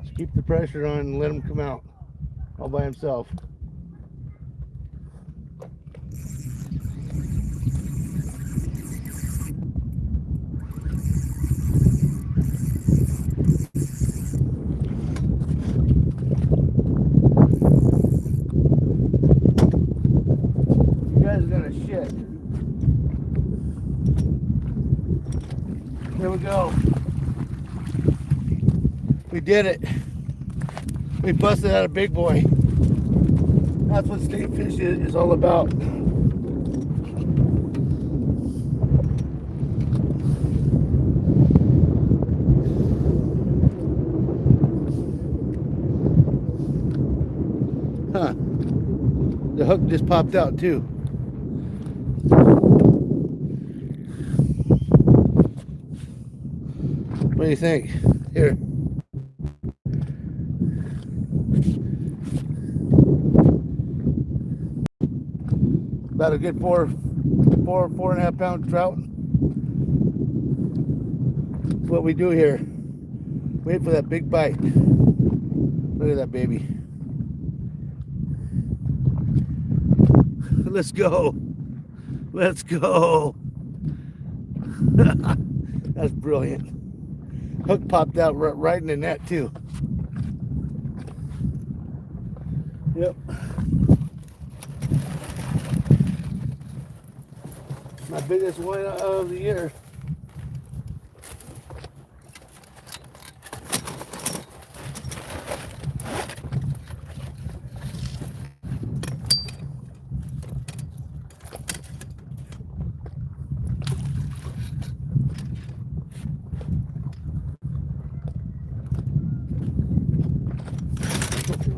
Just keep the pressure on and let him come out all by himself. You guys are gonna shit. Here we go. We did it. We busted out a big boy. That's what state fish is all about. Huh. The hook just popped out too. What do you think? Here. About a good four and a half pound trout. That's what we do here. Wait for that big bite. Look at that baby. Let's go. Let's go. That's brilliant. Hook popped out right in the net too. Yep. My biggest one of the year.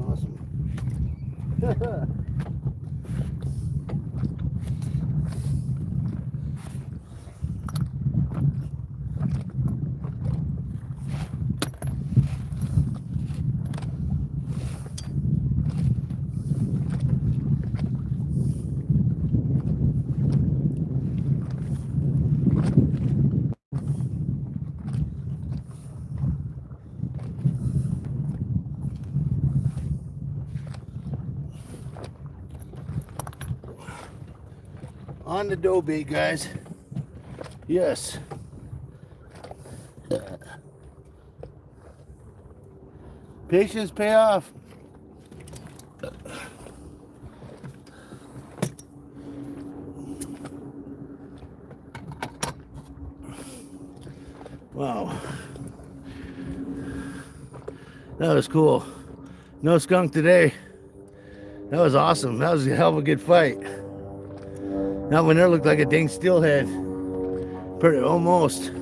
Awesome. On the dough bait, guys. Yes. Patience pay off. Wow. That was cool. No skunk today. That was awesome. That was a hell of a good fight. That one there looked like a dang steelhead. Pretty almost.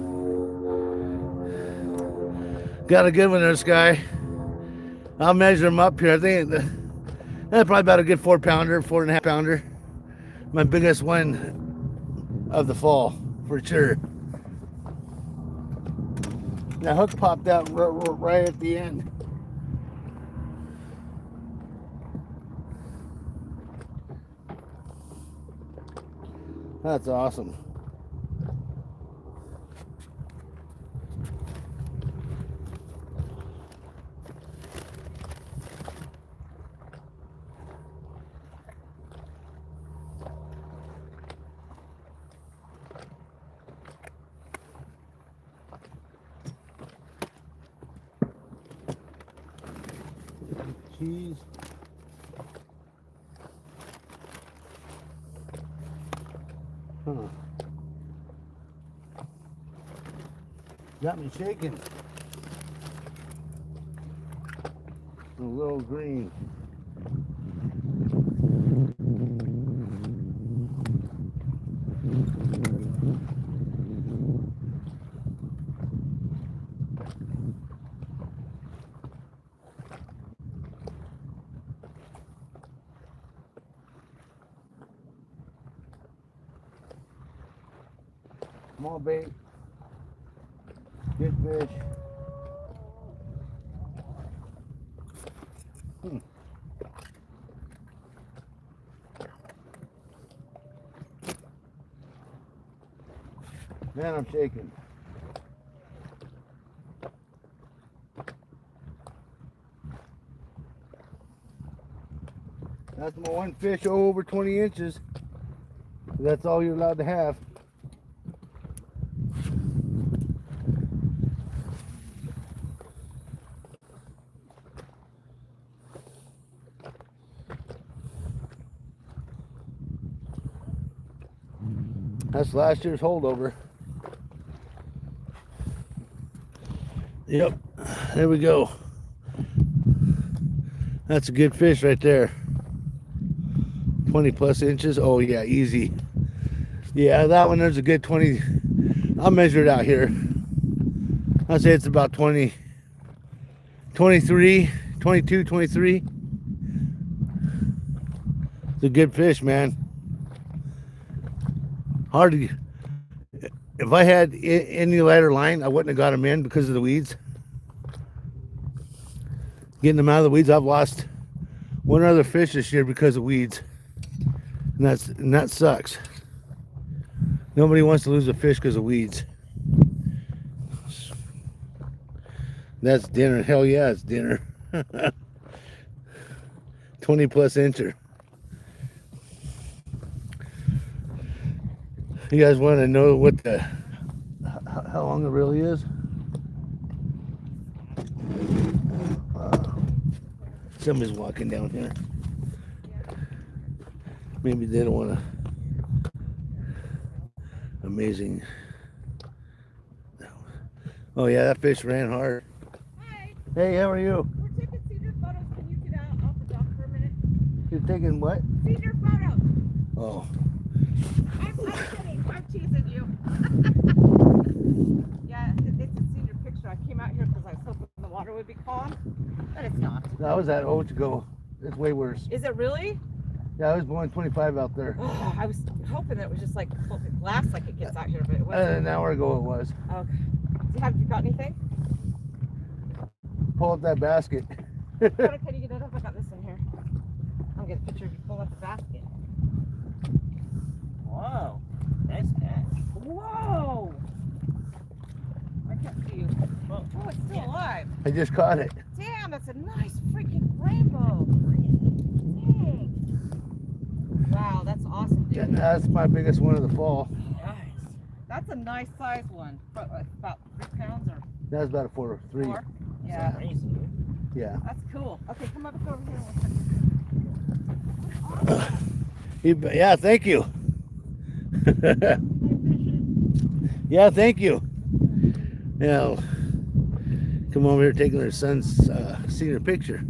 Got a good one there, Sky. I'll measure them up here. I think that's probably about a good 4-pounder, 4.5 pounder. My biggest one of the fall, for sure. That hook popped out right at the end. That's awesome. Cheese. Huh. Got me shaking. A little green. Small bait, good fish. Man, I'm shaking. That's my one fish over 20 inches. That's all you're allowed to have. That's last year's holdover. Yep, there we go. That's a good fish right there. 20 plus inches. Oh yeah, easy. Yeah, that one there's a good 20. I'll measure it out here. I'd say it's about 20, 23, 22, 23. It's a good fish, man. Hard to, if I had any lighter line, I wouldn't have got them in because of the weeds. Getting them out of the weeds, I've lost one other fish this year because of weeds. And that sucks. Nobody wants to lose a fish because of weeds. That's dinner. Hell yeah, it's dinner. 20 plus incher. You guys want to know what how long it really is? Somebody's walking down here. Maybe they don't want to. Amazing. Oh yeah, that fish ran hard. Hi. Hey, how are you? We're taking senior photos. Can you get out off the dock for a minute? You're taking what? Senior photos. Oh. I'm kidding. I'm teasing you. Yeah, it's a senior picture. I came out here because I was hoping the water would be calm, but it's not. That was at Ocho. It's way worse. Is it really? Yeah, I was blowing 25 out there. Oh, I was hoping that it was just like glass like it gets out here, but it wasn't. An hour ago it was. Okay. Have you got anything? Pull up that basket. Can you get it up? I got this in here. I'll get a picture of you pull up the basket. Whoa, nice catch. Whoa! I can't see you. Oh, it's still alive. I just caught it. Damn, that's a nice freaking rainbow. Dang. Wow, that's awesome, dude. And that's my biggest one of the fall. Nice. That's a nice size one. About 3 pounds or That was about a 4 or 3. 4? Yeah. Crazy. Yeah. That's cool. Okay, come up over here. Yeah, thank you. Yeah, thank you. Now, come over here taking their son's senior picture.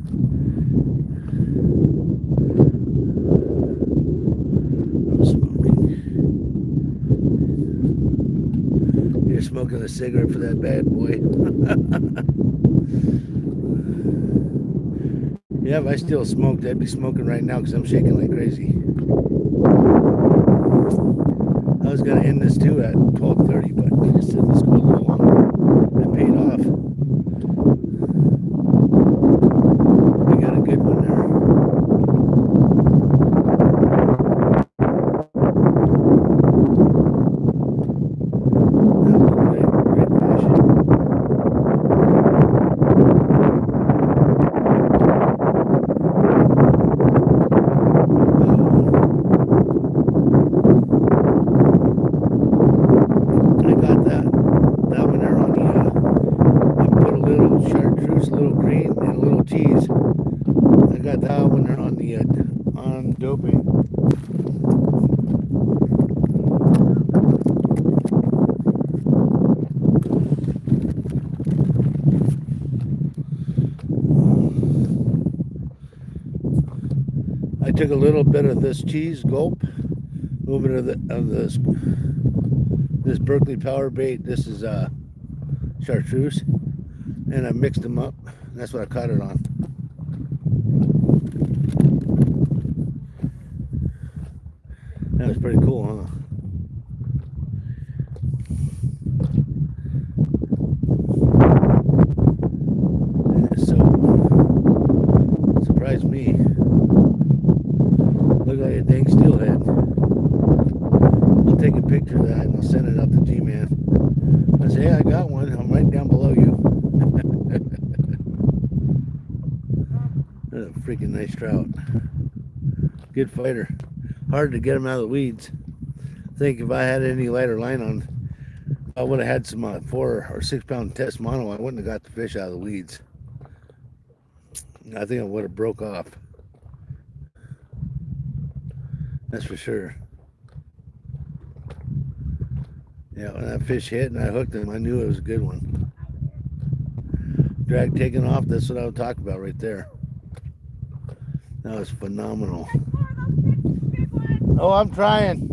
another cigarette for that bad boy. Yeah, if I still smoked, I'd be smoking right now because I'm shaking like crazy. I was gonna end this too at 12:30, but I just said let's go a little longer. It paid off. We got a good one there. That was great, great fish. I got that one there on the I put a little chartreuse, a little green, and a little cheese. I got that one there on the on doping. I took a little bit of this cheese, gulp, a little bit of this Berkeley power bait. This is chartreuse, and I mixed them up. That's what I caught it on. That was pretty cool, huh? So surprised me. Looked like a dang steelhead. I'll take a picture of that and I'll send it out to G-Man. I say, hey, I got one. I'm right down below you. That's a freaking nice trout. Good fighter. Hard to get him out of the weeds. I think if I had any lighter line on, I would have had some 4 or 6 pound test mono. I wouldn't have got the fish out of the weeds. I think it would have broke off. That's for sure. Yeah, when that fish hit and I hooked him, I knew it was a good one. Drag taking off, that's what I would talk about right there. That was phenomenal. Oh, I'm trying.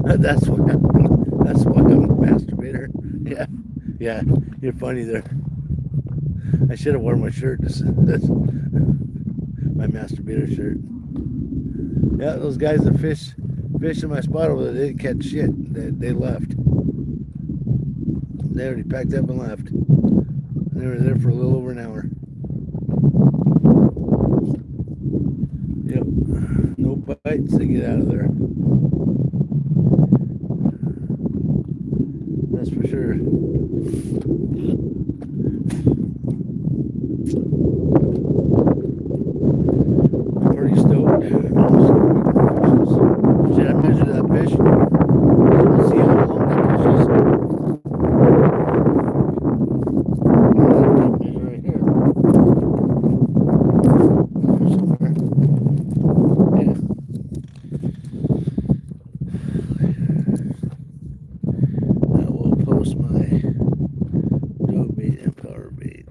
That's what I'm a masturbator. Yeah, you're funny there. I should have worn my shirt. That's my masturbator shirt. Yeah, those guys that fish in my spot over there, they didn't catch shit. They left. They already packed up and left. They were there for a little over an hour. Yep. No bites. They get out of there. That's for sure. I'm pretty stoked. Should I measure that fish? Let's see how long that fish is. He's right here. Somewhere. Yeah. I will post my dog bait and power bait.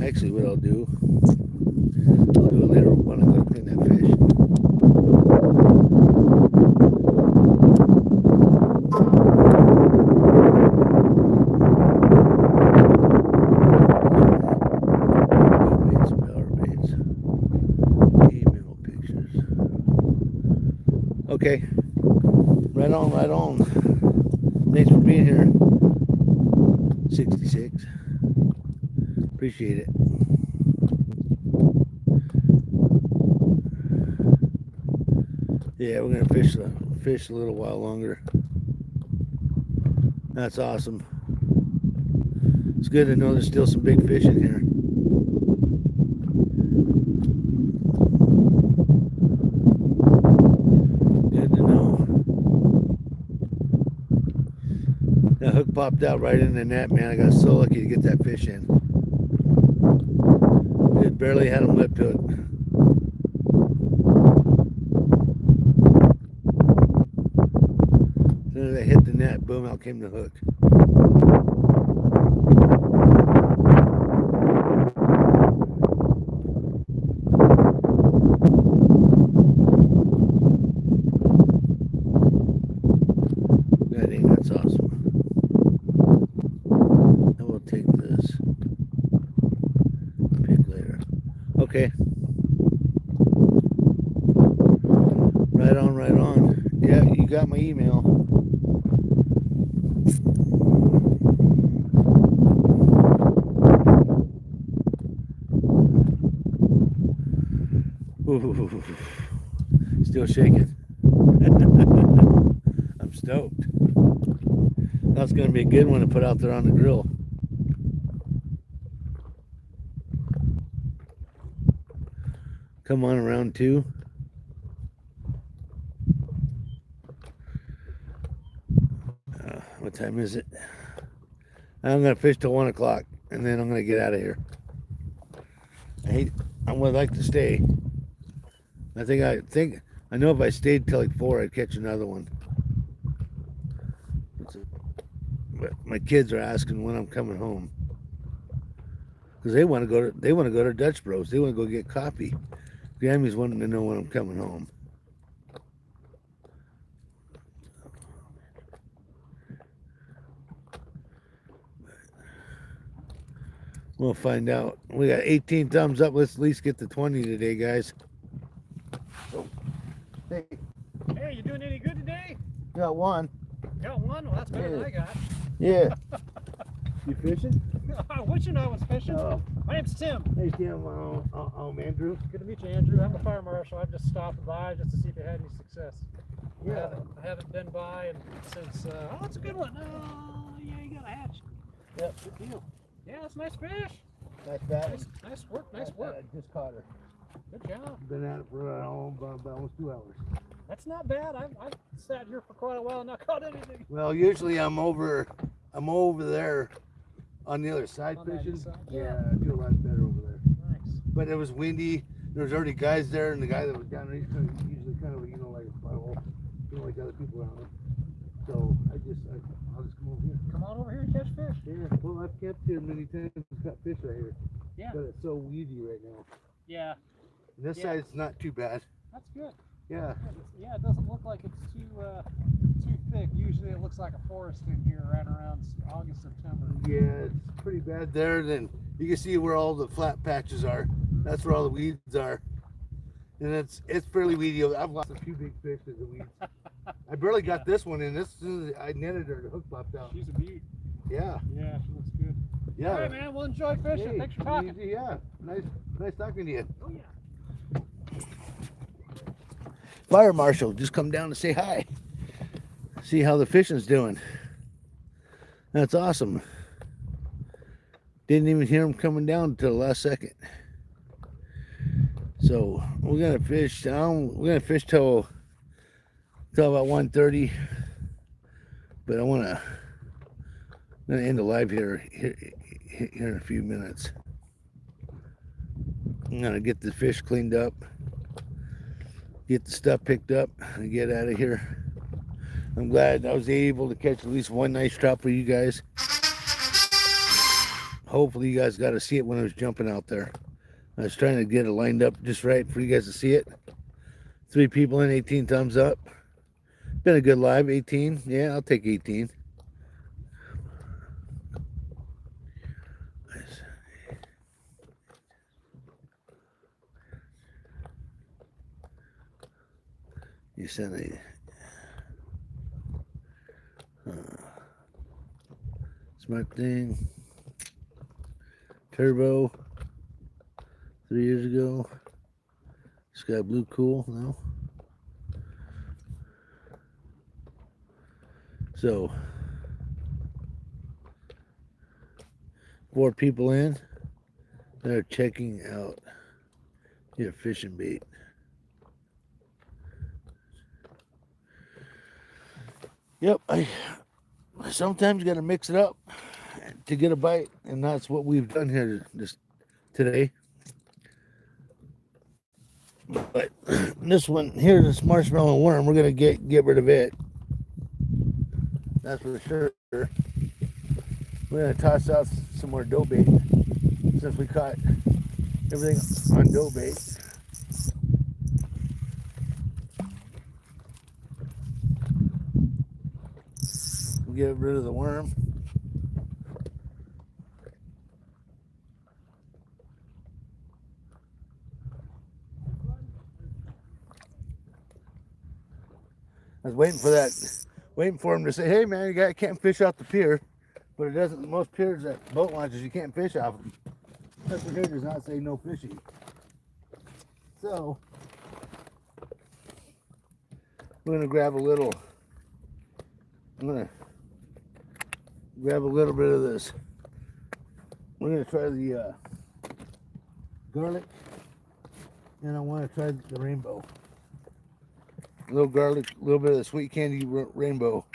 Actually, what I'll do it later when I go to clean that fish. Baits, power baits, email pictures. Okay, right on, right on. Thanks for being here. 66. Appreciate it. Yeah, we're gonna fish a little while longer. That's awesome. It's good to know there's still some big fish in here. Good to know. That hook popped out right in the net, man. I got so lucky to get that fish in. It barely had him lip to it. As soon as I hit the net, boom, out came the hook. got my email. Ooh, still shaking. I'm stoked. That's going to be a good one to put out there on the grill. Come on around 2. What time is it? I'm going to fish till 1 o'clock, and then I'm going to get out of here. I would like to stay. I know if I stayed till like 4, I'd catch another one. But my kids are asking when I'm coming home because they want to go to Dutch Bros. They want to go get coffee. Grammy's wanting to know when I'm coming home. We'll find out. We got 18 thumbs up. Let's at least get to 20 today, guys. So, hey, Hey, you doing any good today? got one. Got one? Well, that's better than I got. Yeah. You fishing? I wish I was fishing. Oh. My name's Tim. Hey, Tim. I'm Andrew. Good to meet you, Andrew. I'm the fire marshal. I'm just stopping by just to see if you had any success. Yeah. I haven't been by and since. Oh, that's a good one. Oh, yeah, you got a hatch. Yep. Good deal. Yeah, that's a nice fish. Nice bat. Nice work. Nice work. I just caught her. Good job. Been at it for about almost 2 hours. That's not bad. I sat here for quite a while and not caught anything. Well, usually I'm over there on the other side On that fishing. side? Yeah, I feel a lot better over there. Nice. But it was windy. There was already guys there, and the guy that was down there, he's usually kind of, like a butthole, like other people around him. So I'll just come over here. Come on over here and catch fish. Yeah, well, I've kept here many times, got fish right here. Yeah. But it's so weedy right now. Yeah. And this Yeah. side's not too bad. That's good. Yeah. Yeah, it doesn't look like it's too thick. Usually it looks like a forest in here right around August, September. Yeah, it's pretty bad there. Then you can see where all the flat patches are. That's where all the weeds are. And it's fairly weedy. I've lost a few big fish to the weeds. I barely got this one in. I netted her, the hook popped out. She's a beaut. Yeah. Yeah, she looks good. Yeah. All right, man. We'll enjoy fishing. Hey, Thanks for talking. easy, yeah. Nice talking to you. Oh, yeah. Fire marshal, just come down to say hi. See how the fishing's doing. That's awesome. Didn't even hear him coming down until the last second. So we're gonna fish. We're gonna fish till about 1:30. But I'm gonna end the live here in a few minutes. I'm gonna get the fish cleaned up, get the stuff picked up, and get out of here. I'm glad I was able to catch at least one nice trout for you guys. Hopefully you guys got to see it when I was jumping out there. I was trying to get it lined up just right for you guys to see it. 3 people in, 18 thumbs up. Been a good live, 18. Yeah, I'll take 18. You sent a smart thing, turbo 3 years ago. Sky blue cool now. So 4 people in. They're checking out your fishing bait. Yep, I sometimes got to mix it up to get a bite, and that's what we've done here today. But this one here, this marshmallow worm, we're gonna get rid of it. That's for sure. We're gonna toss out some more dough bait since we caught everything on dough bait. Get rid of the worm. I was waiting for him to say, "Hey man, can't fish off the pier," but it doesn't. Most piers at boat launches, you can't fish off them. This one here does not say no fishing. So we're gonna grab a little. I'm gonna grab a little bit of this. We're gonna try the garlic, and I want to try the rainbow. A little garlic, a little bit of the sweet candy rainbow.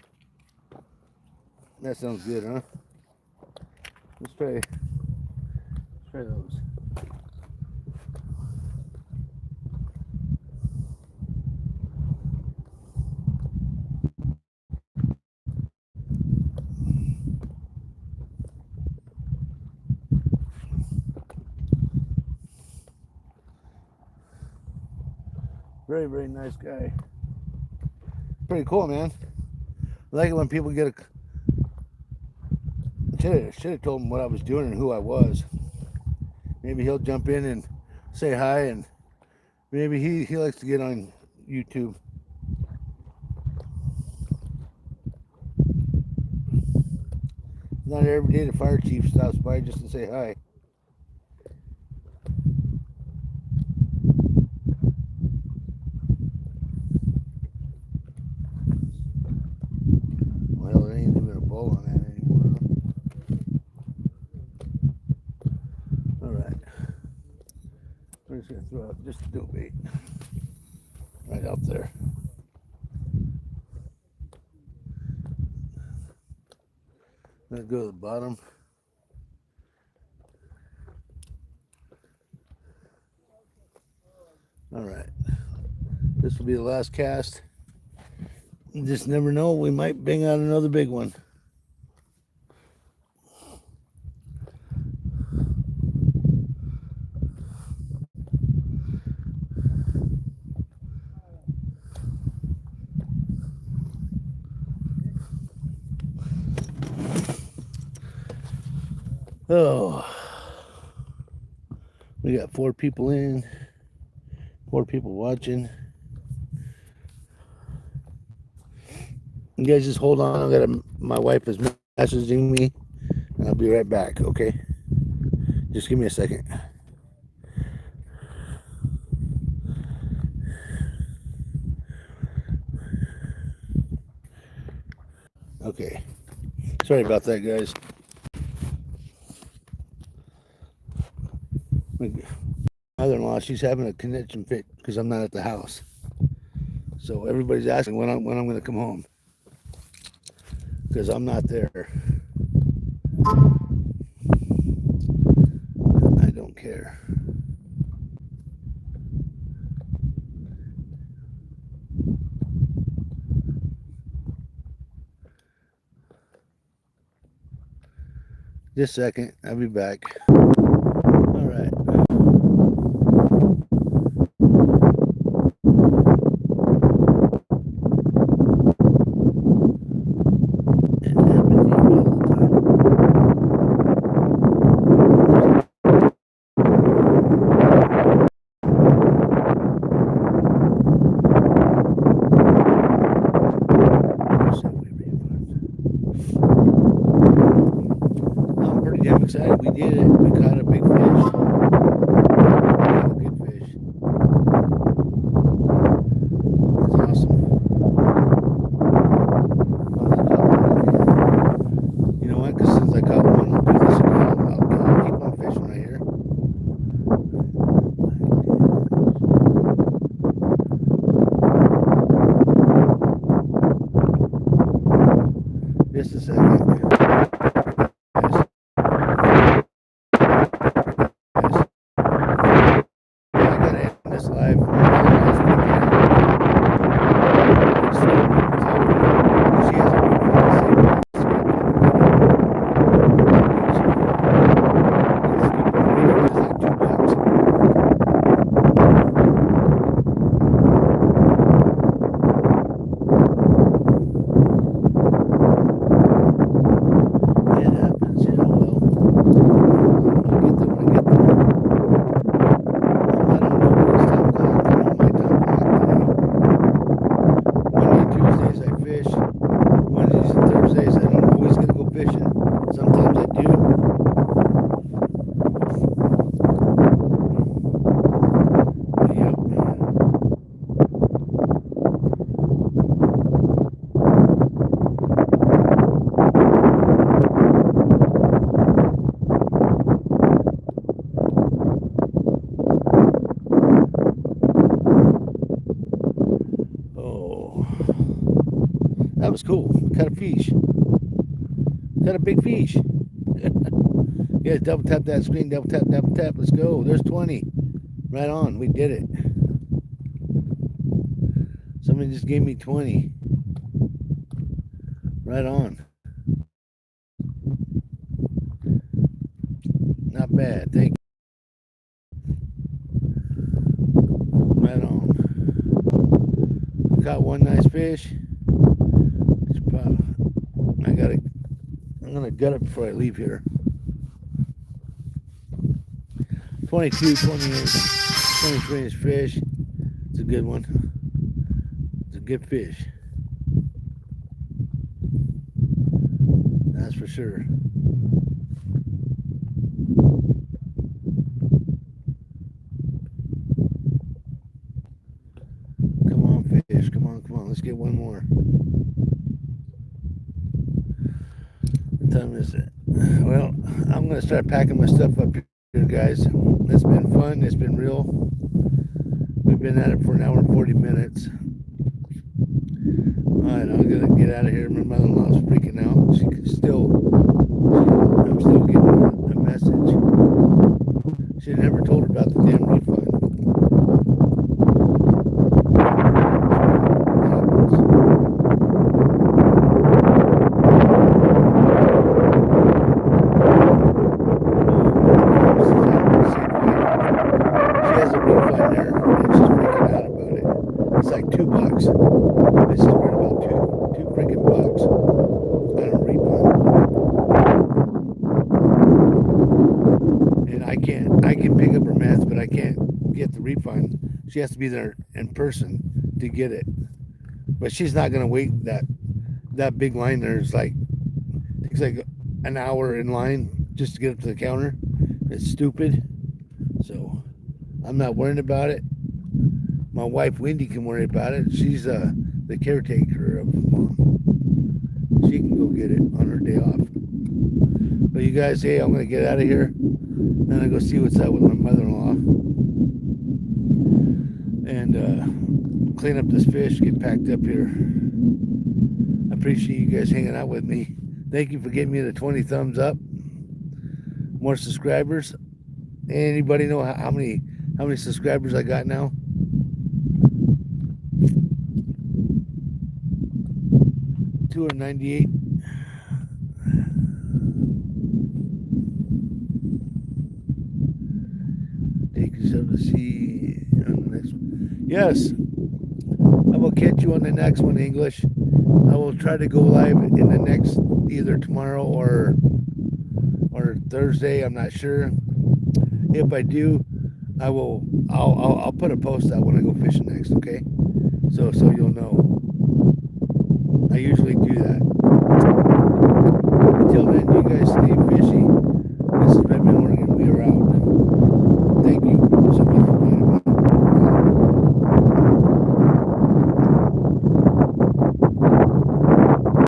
That sounds good, huh? Let's try those. Very, very nice guy. Pretty cool, man. I like it when people get a. Should have told him what I was doing and who I was. Maybe he'll jump in and say hi, and maybe he likes to get on YouTube. Not every day the fire chief stops by just to say hi. Well, there ain't even a bowl on that anymore. All right. We're just going to throw out just a dough bait right out there. Let's go to the bottom. All right. This will be the last cast. You just never know. We might bang out another big one. Oh, we got 4 people in, 4 people watching. You guys just hold on. My wife is messaging me, and I'll be right back. Okay, just give me a second. Okay, sorry about that, guys. My mother-in-law, she's having a connection fit because I'm not at the house. So everybody's asking when I'm going to come home because I'm not there. I don't care. Just a second, I'll be back. All right. I'm pretty damn excited. We did it. We caught a big fish. A good fish. That's awesome. You know what? Because since I caught one, I'll do this again. I'll keep on fishing right here. Just a second. was cool. Caught a fish. Caught a big fish. Yeah, double tap that screen. Double tap, double tap. Let's go. There's 20. Right on. We did it. Somebody just gave me 20. Right on. Not bad. Thank you. Right on. Got one nice fish. I'm gonna gut it before I leave here. 22, 28, 23 inch fish. It's a good one. It's a good fish. That's for sure. Come on, fish. Come on, come on. Let's get one more. What time is it? Well, I'm going to start packing my stuff up here, guys. It's been fun. It's been real. We've been at it for an hour and 40 minutes. All right, I'm going to get out of here. My mother-in-law's freaking out. I'm still getting a message. She never told her about the damn refund. She has to be there in person to get it, but she's not gonna wait that big line. There's like takes like an hour in line just to get up to the counter. It's stupid. So I'm not worrying about it. My wife Wendy can worry about it. She's the caretaker of Mom. She can go get it on her day off. But you guys, hey, I'm gonna get out of here and I go see what's up with my mother-in-law. And clean up this fish, get packed up here. I appreciate you guys hanging out with me. Thank you for giving me the 20 thumbs up. More subscribers. Anybody know how many subscribers I got now? 298. Take yourself to see on the next one. Yes, I will catch you on the next one, English. I will try to go live in the next either tomorrow or Thursday. I'm not sure. If I do, I'll put a post out when I go fishing next. Okay, so you'll know. I usually do that. Until then.